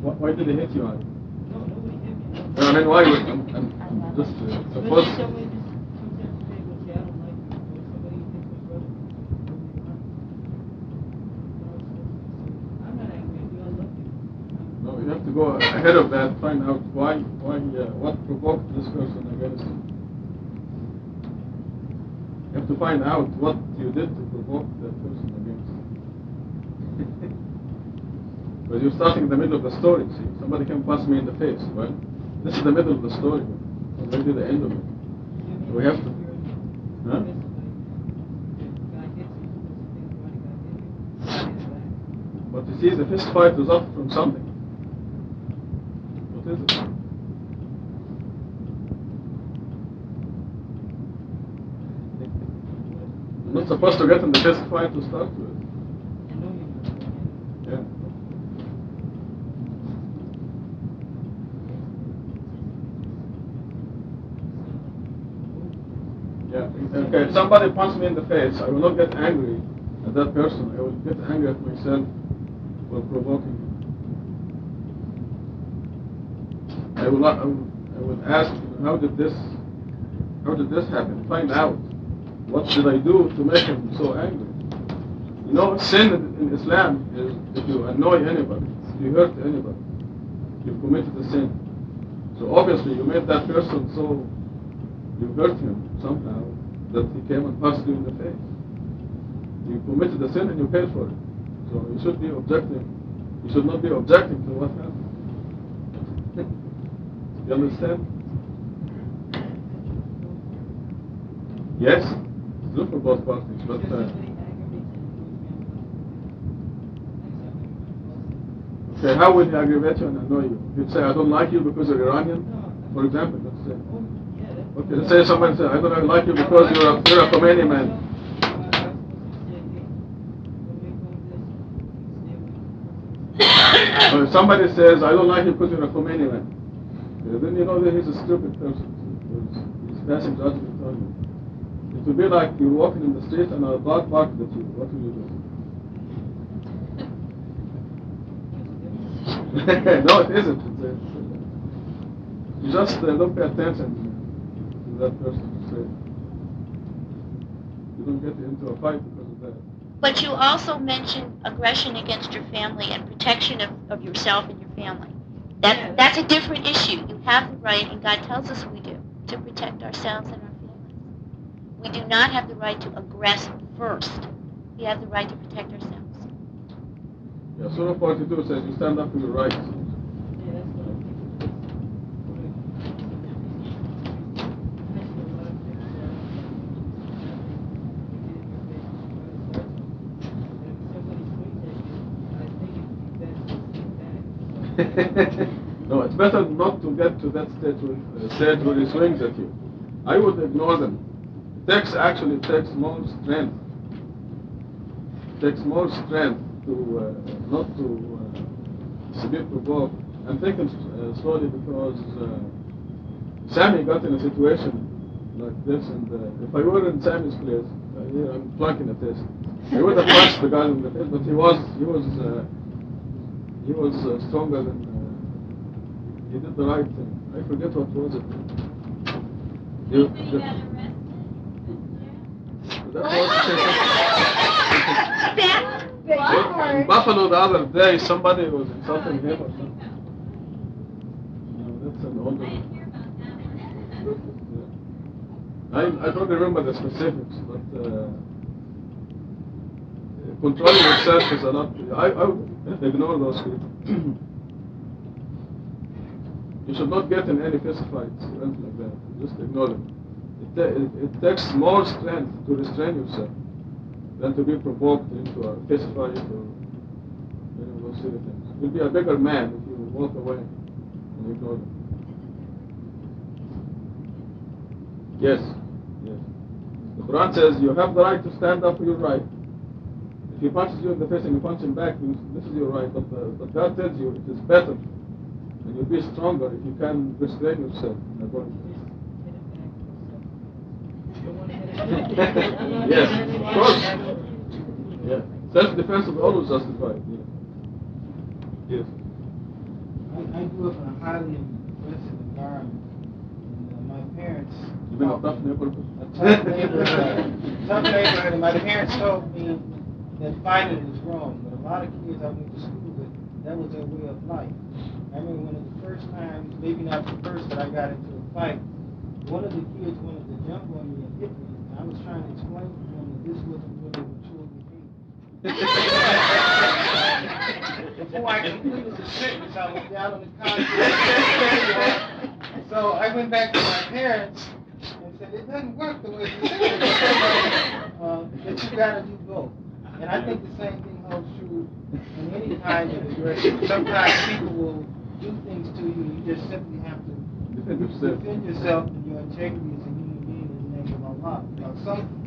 [SPEAKER 1] Why did they hit you on it?
[SPEAKER 3] No, nobody hit me.
[SPEAKER 1] I mean, why would I'm just suppose.
[SPEAKER 3] Somebody just comes up to me and goes, "Yeah, I don't like you." Or somebody hits my brother. I'm not angry at you. I love you.
[SPEAKER 1] No, you have to go ahead of that, find out what provoked this person against you. You have to find out what you did to provoke that person against you. Because you're starting in the middle of the story, see. Somebody can pass me in the face, well, this is the middle of the story, already the end of it. So we have to, huh? But you see, the fist fight resulted from something. What is it? You're not supposed to get in the fist fight to start with. Yeah. Yeah. Okay, if somebody punches me in the face, I will not get angry at that person. I will get angry at myself for provoking him. I will ask, how did this happen? Find out. What did I do to make him so angry? You know, sin in Islam is if you annoy anybody, if you hurt anybody, you've committed a sin. So obviously you made that person so, you hurt him somehow, that he came and punched you in the face. You committed a sin and you paid for it. So you should be objecting. You should not be objecting to what happened. You understand? Yes? It's good for both parties, but... okay, how will he aggravate you and annoy you? He'd say, I don't like you because you're Iranian, for example, let's say. Okay, let's say someone says, I don't like you because you're a Khomeini man. Or if somebody says, I don't like you because you're a Khomeini man, then you know that he's a stupid person. He's passing judgment on you. It will be like you're walking in the street and a dog barks at you. What will you do? No, it isn't. You just don't pay attention to that person. You don't get into a fight because of that.
[SPEAKER 2] But you also mentioned aggression against your family and protection of yourself and your family. That's a different issue. You have the right, and God tells us we do, to protect ourselves and our families. We do not have the right to aggress first. We have the right to protect ourselves.
[SPEAKER 1] Yeah, Sura 42 says you stand up for your rights. No, it's better not to get to that stage where he swings at you. I would ignore them. It takes more strength. It takes more strength to not to be provoked and take them slowly, because Sammy got in a situation like this, and if I were in Sammy's place, I'm flunking a test. I would have punched the guy in the face, but he was stronger than. He did the right thing. I forget what was it. In Buffalo the other day, somebody was insulting him or something. No, that's an older. Yeah. I don't remember the specifics, but controlling yourself is a lot. I would ignore those people. You should not get in any fist fights or anything like that. Just ignore them. It takes more strength to restrain yourself than to be provoked into a fist fight or any of those silly things. You'll be a bigger man if you walk away and ignore them. Yes, yes. The Quran says you have the right to stand up for your right. If he punches you in the face and you punch him back, this is your right. But God tells you it is better and you'll be stronger if you can restrain yourself. Yes, of course. Yeah. Self-defense is always justified. Yeah. Yes.
[SPEAKER 3] I grew up in a highly aggressive environment. And my parents...
[SPEAKER 1] You mean a tough neighborhood?
[SPEAKER 3] A tough neighborhood. And my parents told me that fighting is wrong. But a lot of kids I went to school with, that was their way of life. I remember one of the first times, maybe not the first, that I got into a fight, one of the kids wanted to jump on me and hit me. I was trying to explain to him that this wasn't really mature behavior. Before I completed the sentence, I was down on the concrete. So I went back to my parents and said, it doesn't work the way you said it. That you gotta do both. And I think the same thing holds true in any kind of aggression. Sometimes people will do things to you, and you just simply have to defend yourself and your integrity as a human being in the name of Allah. Now,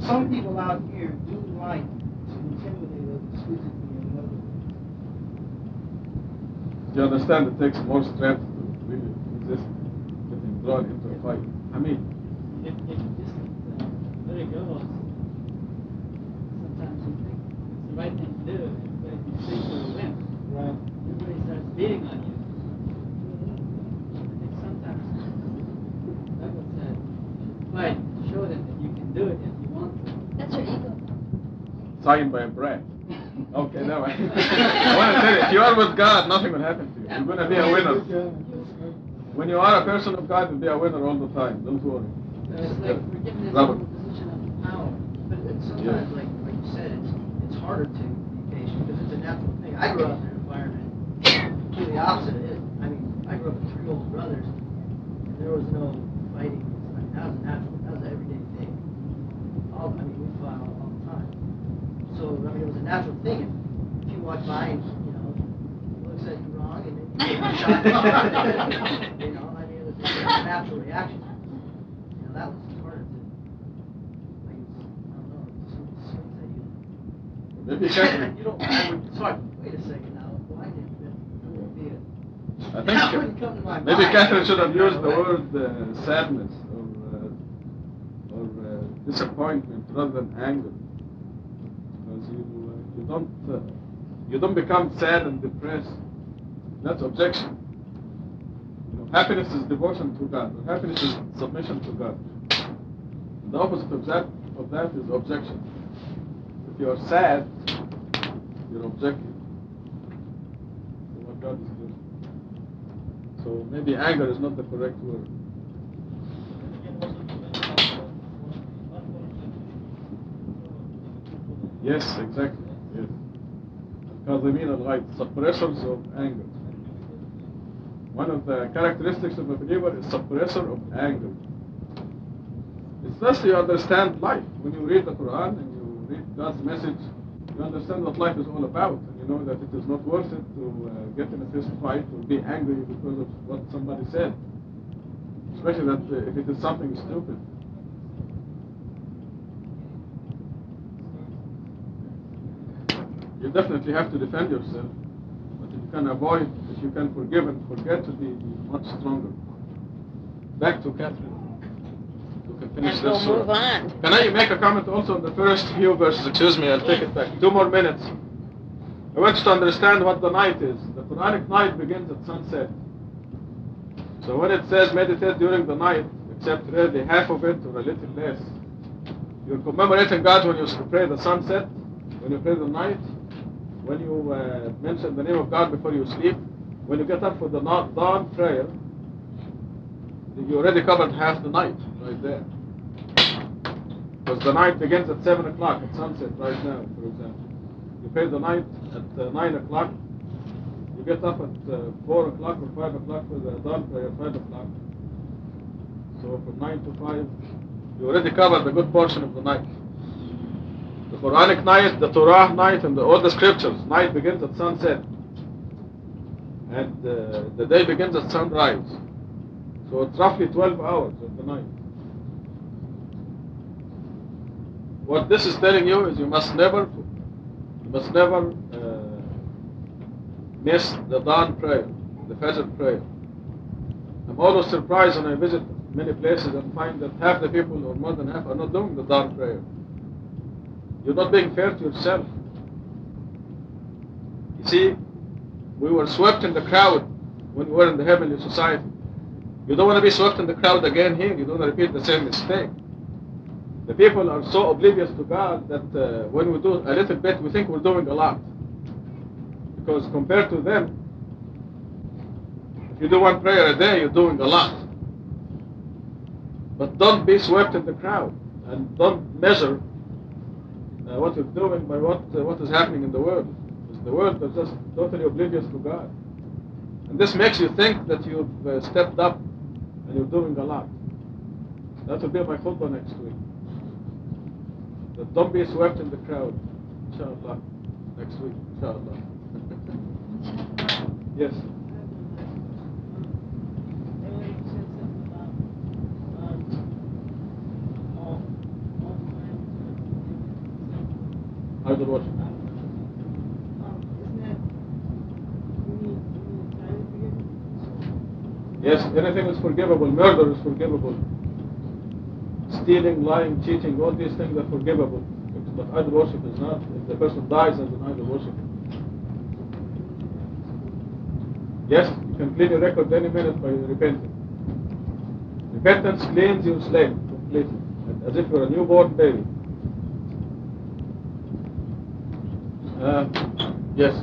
[SPEAKER 3] some people out here do like to intimidate others physically and other ways.
[SPEAKER 1] You understand it takes more strength to really resist getting drawn into a fight. I mean,
[SPEAKER 8] if you just let it go, sometimes you think it's the right thing to do, but if you stick to the whim,
[SPEAKER 3] Right.
[SPEAKER 8] everybody starts beating on you. I think sometimes that was said, fight, show them that you can do it if you want to.
[SPEAKER 6] That's your ego.
[SPEAKER 1] signed by a brat. Okay, now I want to tell you, if you are with God, nothing will happen to you. You're going to be a winner. When you are a person of God, you'll be a winner all the time. Don't worry.
[SPEAKER 4] It's like forgiveness
[SPEAKER 1] Robert.
[SPEAKER 4] from a position of power. But it's sometimes, like you said, it's harder to be patient because it's a natural thing. I grew up in an environment completely opposite of it. I mean, I grew up with 3 older brothers, and there was no fighting. I mean, that was natural. That was an everyday thing. We fought all the time. So, I mean, it was a natural thing. If you walk by and, looks at you wrong and then you take a shot, I mean, it was just a natural reaction. That was harder to, I don't know, some swings that you...
[SPEAKER 1] Maybe Kathryn.
[SPEAKER 4] It's hard. Wait a second now. Why did that be it?
[SPEAKER 1] I
[SPEAKER 4] That wouldn't come to my
[SPEAKER 1] think maybe
[SPEAKER 4] mind.
[SPEAKER 1] Kathryn should have used the word sadness or disappointment rather than anger, because you don't become sad and depressed. That's objection. Happiness is devotion to God. Or happiness is submission to God. The opposite of that is objection. If you are sad, you're objecting to what God is doing. So maybe anger is not the correct word. Yes, exactly. Yes. Al-Kazimin al-Ghayz, suppressors of anger. One of the characteristics of a believer is suppressor of anger. It's thus you understand life. When you read the Quran and you read God's message, you understand what life is all about, and you know that it is not worth it to get in a fist fight or be angry because of what somebody said, especially that if it is something stupid. You definitely have to defend yourself, but if you can avoid, if you can forgive and forget, to be much stronger. Back to Kathryn. You can finish
[SPEAKER 2] And we'll
[SPEAKER 1] this.
[SPEAKER 2] move on.
[SPEAKER 1] Can I make a comment also on the first few verses? Excuse me, I'll take it back. 2 more minutes. I want you to understand what the night is. The Quranic night begins at sunset. So when it says meditate during the night, except really half of it or a little less, you're commemorating God when you pray the sunset, when you pray the night, when you mention the name of God before you sleep, when you get up for the dawn prayer, you already covered half the night right there. Because the night begins at 7 o'clock at sunset right now, for example. You pray the night at 9 o'clock, You get up at 4 o'clock or 5 o'clock for the dawn prayer, 5 o'clock. So from 9 to 5, you already covered a good portion of the night. The Quranic night, the Torah night, and all the scriptures, night begins at sunset. And the day begins at sunrise. So it's roughly 12 hours of the night. What this is telling you is you must never miss the dawn prayer, the Fajr prayer. I'm always surprised when I visit many places and find that half the people, or more than half, are not doing the dawn prayer. You're not being fair to yourself. You see, we were swept in the crowd when we were in the heavenly society. You don't want to be swept in the crowd again here. You don't want to repeat the same mistake. The people are so oblivious to God that when we do a little bit, we think we're doing a lot. Because compared to them, if you do one prayer a day, you're doing a lot. But don't be swept in the crowd, and don't measure what you're doing by what is happening in the world. Because the world is just totally oblivious to God. And this makes you think that you've stepped up and you're doing a lot. That will be my khutbah next week. But don't be swept in the crowd, inshallah. Next week, inshallah. Yes. Idol worship. Yes, anything is forgivable. Murder is forgivable. Stealing, lying, cheating, all these things are forgivable. But idol worship is not. If the person dies as an idol worshiper. Yes, you can clean your record any minute by repenting. Repentance cleans your slate completely, as if you're a newborn baby. Yes.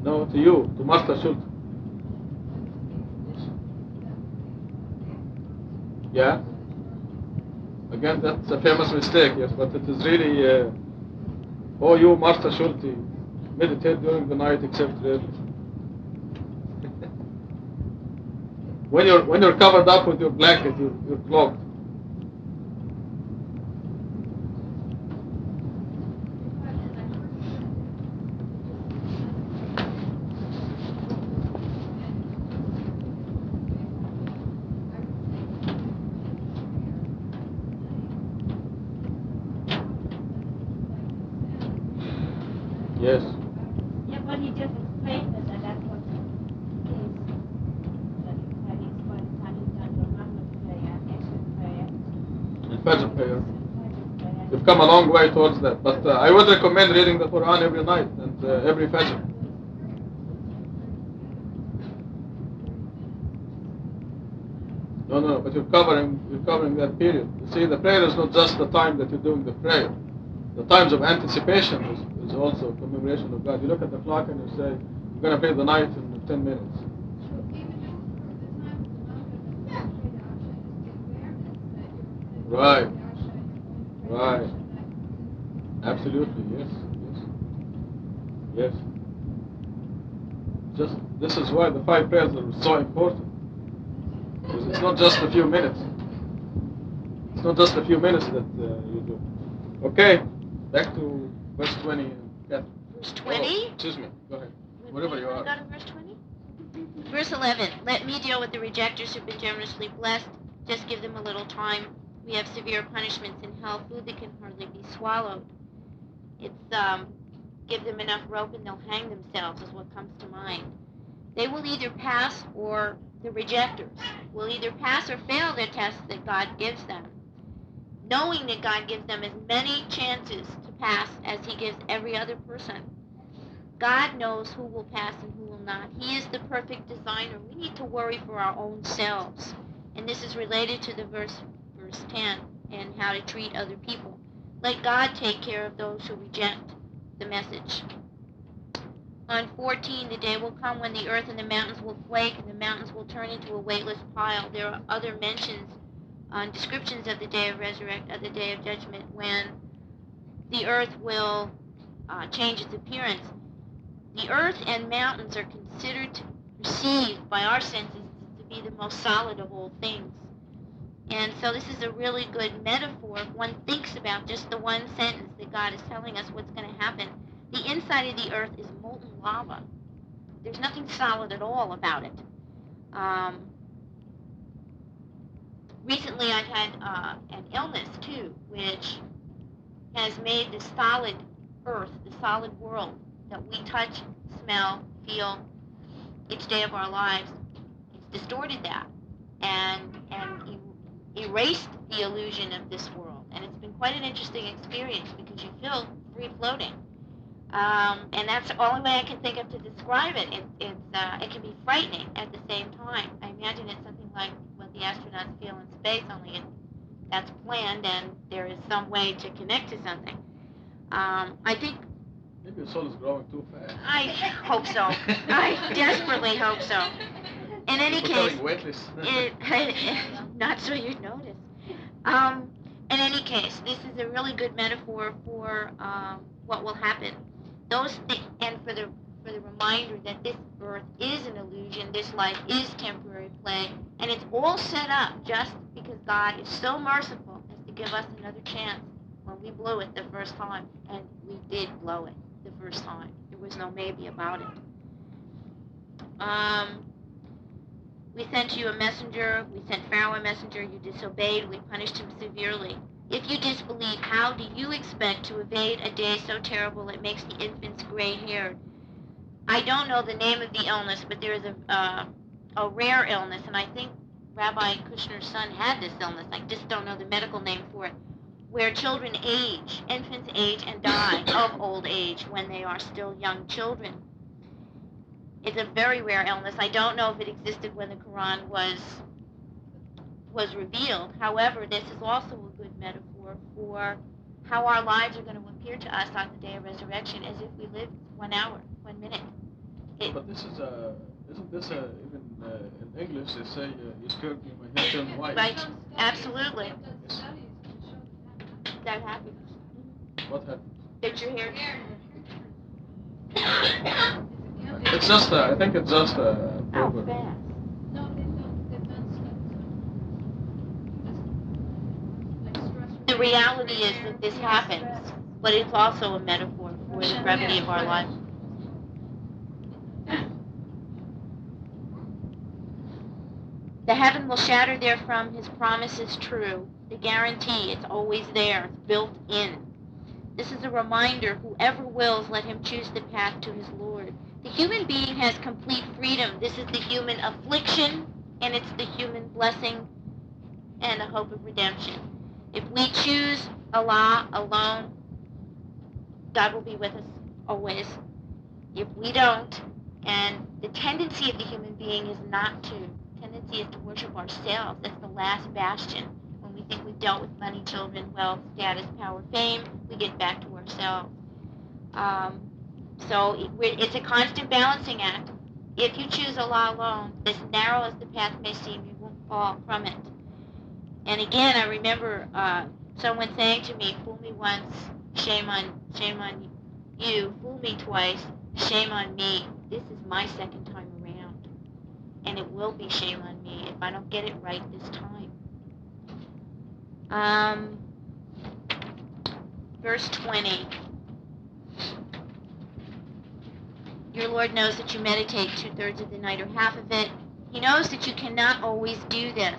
[SPEAKER 1] No, to you, to Martha Schultz. Yeah? Again, that's a famous mistake, yes, but it is really, oh, you, Martha Schultz, meditate during the night except really. when you're covered up with your blanket, you're cloaked. Yes.
[SPEAKER 2] Yeah, but he just explained that's what it is. That he's by the time he's done your Muhammad prayer, exit prayer,
[SPEAKER 1] And Fajr prayer.
[SPEAKER 2] Fajr prayer.
[SPEAKER 1] You've come a long way towards that, but I would recommend reading the Quran every night and every Fajr. No, but you're covering that period. You see, the prayer is not just the time that you're doing the prayer. The times of anticipation is also a commemoration of God. You look at the clock and you say, you're going to pray the night in 10 minutes. Right. Absolutely, yes. Just this is why the 5 prayers are so important. Because it's not just a few minutes. It's not just a few minutes that you do. Okay, back to verse 20. Kathryn.
[SPEAKER 2] Verse 20?
[SPEAKER 1] Excuse me, go ahead. Whatever you are.
[SPEAKER 2] Go to verse 20? Verse 11, let me deal with the rejectors who've been generously blessed. Just give them a little time. We have severe punishments in hell, food that can hardly be swallowed. It's give them enough rope and they'll hang themselves is what comes to mind. They will either pass, or the rejectors will either pass or fail the test that God gives them, knowing that God gives them as many chances to pass as he gives every other person. God knows who will pass and who will not. He is the perfect designer. We need to worry for our own selves. And this is related to the verse 10 and how to treat other people. Let God take care of those who reject the message. On 14, the day will come when the earth and the mountains will quake and the mountains will turn into a weightless pile. There are other mentions on descriptions of the day of resurrection, of the day of judgment, when the earth will change its appearance. The earth and mountains are perceived by our senses to be the most solid of all things. And so this is a really good metaphor. If one thinks about just the one sentence that God is telling us what's going to happen, the inside of the earth is molten lava. There's nothing solid at all about it. Recently I've had an illness too, which has made the solid earth, the solid world that we touch, smell, feel each day of our lives, it's distorted that and erased the illusion of this world. And it's been quite an interesting experience because you feel free floating. And that's the only way I can think of to describe it. It can be frightening at the same time. I imagine it's something like what the astronauts feel in space, only that's planned and there is some way to connect to something. I think...
[SPEAKER 1] Maybe the soul is growing too fast.
[SPEAKER 2] I hope so. I desperately hope so. In any case, not so you'd notice. In any case, this is a really good metaphor for what will happen. And for the reminder that this earth is an illusion, this life is temporary play, and it's all set up just because God is so merciful as to give us another chance when we blew it the first time, and we did blow it the first time. There was no maybe about it. We sent you a messenger, we sent Pharaoh a messenger, you disobeyed, we punished him severely. If you disbelieve, how do you expect to evade a day so terrible it makes the infants gray-haired? I don't know the name of the illness, but there is a rare illness, and I think Rabbi Kushner's son had this illness. I just don't know the medical name for it, where children age, infants age and die of old age when they are still young children. It's a very rare illness. I don't know if it existed when the Quran was revealed. However, this is also a good metaphor for how our lives are going to appear to us on the day of resurrection, as if we lived 1 hour, 1 minute.
[SPEAKER 1] But this is isn't this even in English they say you scared me, my hair turned white.
[SPEAKER 2] Right, absolutely.
[SPEAKER 1] Yes.
[SPEAKER 2] That happens.
[SPEAKER 1] What happened?
[SPEAKER 2] Did your hair?
[SPEAKER 1] It's just I think it's just
[SPEAKER 2] Oh,
[SPEAKER 1] proverb.
[SPEAKER 2] fast.
[SPEAKER 6] No, they've done studies.
[SPEAKER 2] The reality is that this happens, but it's also a metaphor for the brevity of our lives. The heaven will shatter therefrom, his promise is true. The guarantee, it's always there, it's built in. This is a reminder, whoever wills, let him choose the path to his Lord. The human being has complete freedom. This is the human affliction, and it's the human blessing and the hope of redemption. If we choose Allah alone, God will be with us always. If we don't, and the tendency of the human being is not to. The tendency is to worship ourselves. That's the last bastion. When we think we've dealt with money, children, wealth, status, power, fame, we get back to ourselves. So it's a constant balancing act. If you choose Allah alone, as narrow as the path may seem, you won't fall from it. And again, I remember someone saying to me, "Fool me once, shame on you. Fool me twice, shame on me. This is my second time around, and it will be shame on me if I don't get it right this time." Verse 20. Your Lord knows that you meditate 2/3 of the night or half of it. He knows that you cannot always do this,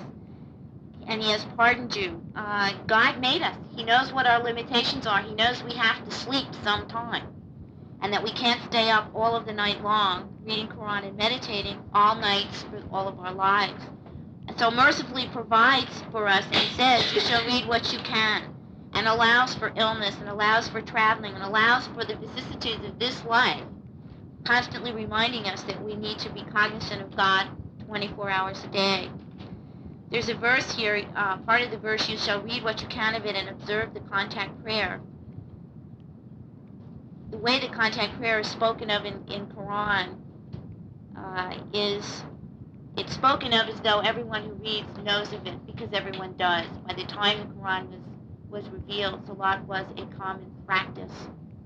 [SPEAKER 2] and he has pardoned you. God made us. He knows what our limitations are. He knows we have to sleep sometime, and that we can't stay up all of the night long reading Quran and meditating all nights for all of our lives. And so mercifully provides for us and says, you shall read what you can, and allows for illness, and allows for traveling, and allows for the vicissitudes of this life, constantly reminding us that we need to be cognizant of God 24 hours a day. There's a verse here, part of the verse, you shall read what you can of it and observe the contact prayer. The way the contact prayer is spoken of in Quran is, it's spoken of as though everyone who reads knows of it, because everyone does. By the time the Quran was revealed, Salat was a common practice,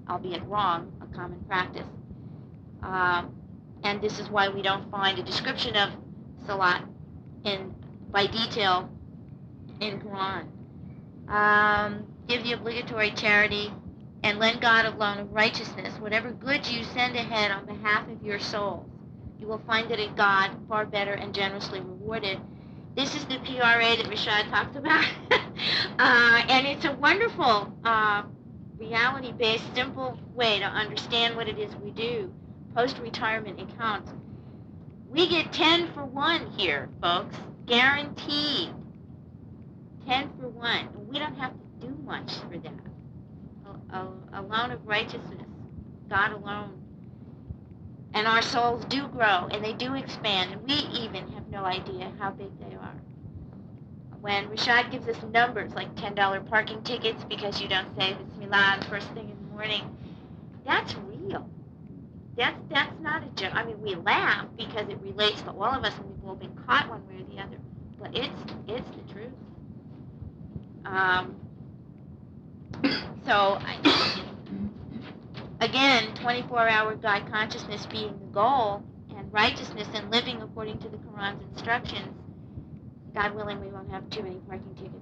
[SPEAKER 2] albeit wrong, a common practice. And this is why we don't find a description of Salat by detail in Quran. Give the obligatory charity and lend God a loan of righteousness. Whatever goods you send ahead on behalf of your souls, you will find it in God far better and generously rewarded. This is the PRA that Rashad talked about. And it's a wonderful reality-based, simple way to understand what it is we do. Post-retirement accounts. We get 10 for 1 here, folks. Guaranteed. 10 for 1. We don't have to do much for that. A loan of righteousness. God alone. And our souls do grow, and they do expand, and we even have no idea how big they are. When Rashad gives us numbers like $10 parking tickets because you don't say Bismillah the first thing in the morning, that's real. That's not a joke. I mean, we laugh because it relates to all of us, and we've all been caught one way or the other. But it's the truth. Again, 24-hour God consciousness being the goal, and righteousness and living according to the Quran's instructions. God willing, we won't have too many parking tickets.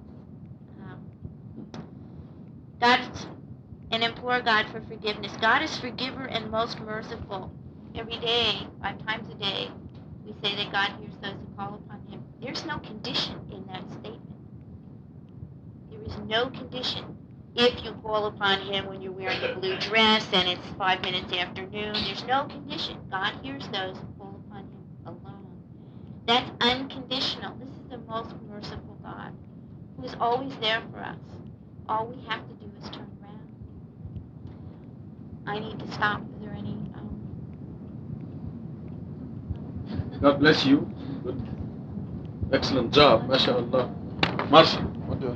[SPEAKER 2] And implore God for forgiveness. God is forgiver and most merciful. Every day, 5 times a day, we say that God hears those who call upon Him. There's no condition in that statement. There is no condition. If you call upon Him when you're wearing a blue dress and it's 5 minutes after noon, there's no condition. God hears those who call upon Him alone. That's unconditional. This is the most merciful God who is always there for us. All we have to do is turn around. I need to stop. Is there any...
[SPEAKER 1] God bless you. Good. Excellent job. MashaAllah. Marshall, what do you...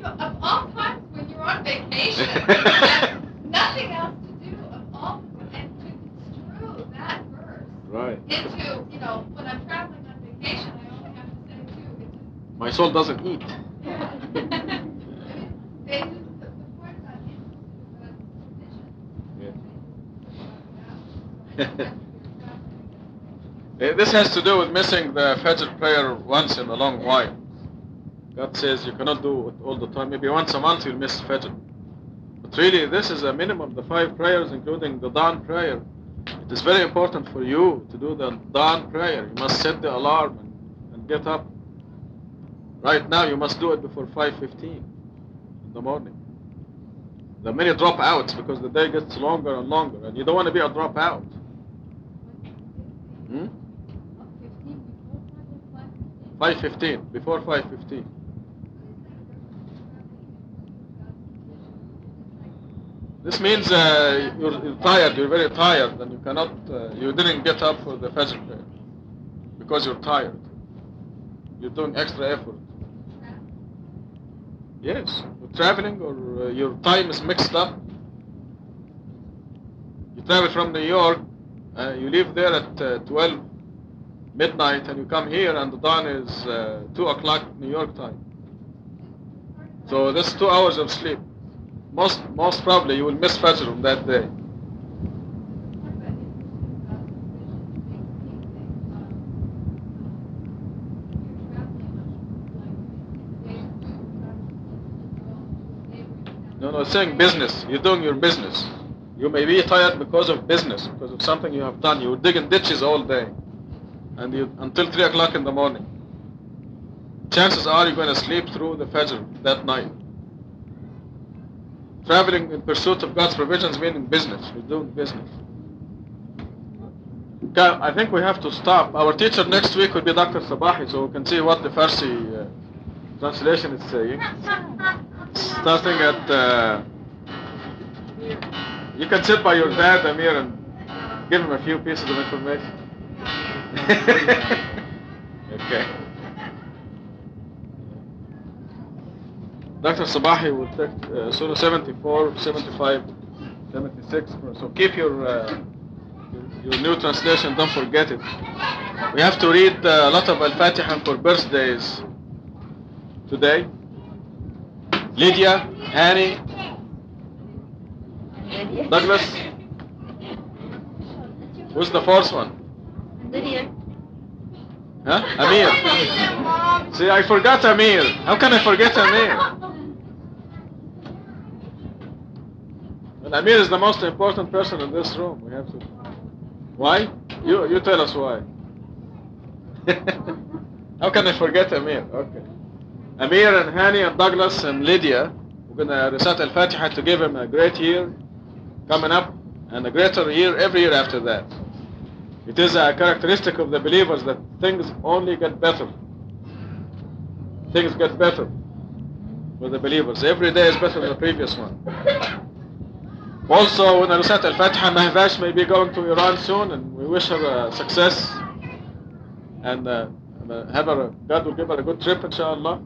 [SPEAKER 6] Of all times when you're on vacation, you have nothing else to do and to construe that verse into, when I'm traveling on vacation, I only have to say two.
[SPEAKER 1] My soul doesn't eat.
[SPEAKER 6] Yeah. They use the point about
[SPEAKER 1] This has to do with missing the Fajr prayer once in a long while. God says you cannot do it all the time. Maybe once a month you'll miss Fajr. But really, this is a minimum, the 5 prayers, including the dawn prayer. It is very important for you to do the dawn prayer. You must set the alarm and get up. Right now, you must do it before 5:15 in the morning. There are many dropouts because the day gets longer and longer, and you don't want to be a dropout. 5:15, before 5:15. This means you're tired, you're very tired, and you cannot, you didn't get up for the Fajr prayer because you're tired. You're doing extra effort. Yes, you're traveling or your time is mixed up. You travel from New York, you leave there at 12 midnight, and you come here and the dawn is 2 o'clock New York time. So that's 2 hours of sleep. Most probably you will miss Fajr on that day. No, it's saying business. You're doing your business. You may be tired because of business, because of something you have done. You were digging ditches all day, and until 3 o'clock in the morning. Chances are you're going to sleep through the Fajr that night. Traveling in pursuit of God's provisions meaning business. You're doing business. I think we have to stop. Our teacher next week will be Dr. Sabahi, so we can see what the Farsi translation is saying. Starting at, you can sit by your dad, Amir, and give him a few pieces of information. Okay. Dr. Sabahi will take Surah 74, 75, 76. So keep your new translation, don't forget it. We have to read a lot of Al-Fatiha for birthdays today. Lydia, Annie, Douglas. Who's the fourth one?
[SPEAKER 2] Lydia.
[SPEAKER 1] Huh? Amir. See, I forgot Amir. How can I forget Amir? And Amir is the most important person in this room. We have to. Why? You tell us why. How can I forget Amir? Okay. Amir and Hani and Douglas and Lydia, we're going to recite Al-Fatiha to give him a great year coming up and a greater year every year after that. It is a characteristic of the believers that things only get better. Things get better with the believers. Every day is better than the previous one. Also, when I recite Al-Fatiha, Mahvash may be going to Iran soon, and we wish her success. And God will give her a good trip, inshallah.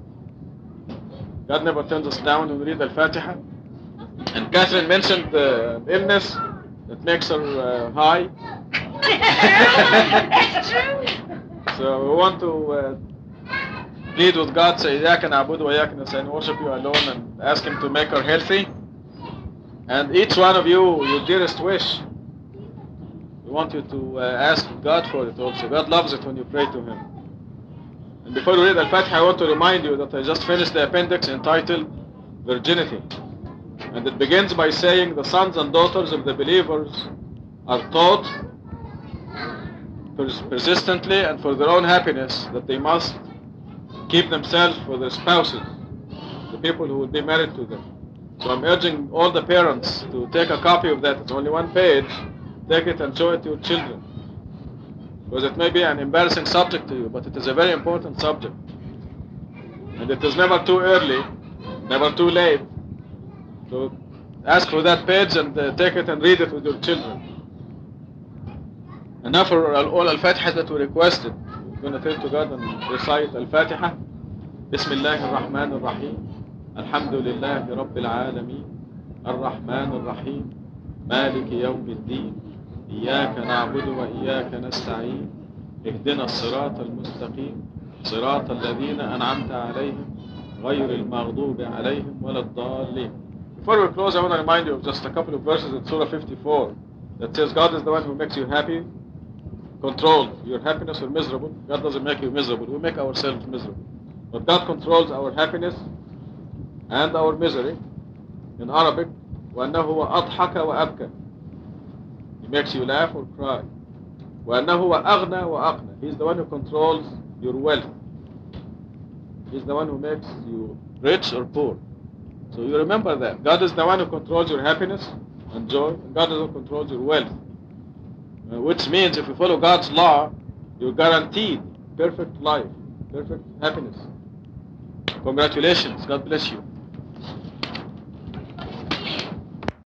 [SPEAKER 1] God never turns us down when we read Al-Fatiha. And Kathryn mentioned the illness that makes her high.
[SPEAKER 2] That's true.
[SPEAKER 1] So we want to plead with God, say, إِيَّاكَ نَعْبُدُ وَإِيَّاكَ نَسْتَعِينُ, worship you alone and ask Him to make her healthy. And each one of you, your dearest wish, we want you to ask God for it also. God loves it when you pray to Him. And before we read Al-Fatiha, I want to remind you that I just finished the appendix entitled Virginity. And it begins by saying the sons and daughters of the believers are taught persistently and for their own happiness that they must keep themselves for their spouses, the people who will be married to them. So I'm urging all the parents to take a copy of that. It's only one page. Take it and show it to your children. Because it may be an embarrassing subject to you, but it is a very important subject. And it is never too early, never too late to ask for that page and take it and read it with your children. And now for all Al-Fatiha that we requested, we're going to turn to God and recite Al-Fatiha. Bismillah ar-Rahman ar-Rahim. Alhamdulillah Rabbil Alameen. Ar-Rahman ar-Rahim. Malik Yawm al-Din. إياك نعبد وإياك نستعين اهدنا الصراط المستقيم صراط الذين أنعمت عليهم غير المغضوب عليهم ولا الضالين. Before we close, I want to remind you of just a couple of verses in Surah 54 that says God is the one who makes you happy, controls your happiness or miserable. God doesn't make you miserable. We make ourselves miserable. But God controls our happiness and our misery. In Arabic, وَأَنَّهُ وَأَضْحَكَ وَأَبْكَى. He makes you laugh or cry. وَأَنَّهُ وَأَغْنَى وَأَقْنَى. He's the one who controls your wealth. He's the one who makes you rich or poor. So you remember that. God is the one who controls your happiness and joy. And God is the one who controls your wealth. Which means if you follow God's law, you're guaranteed perfect life, perfect happiness. Congratulations. God bless you.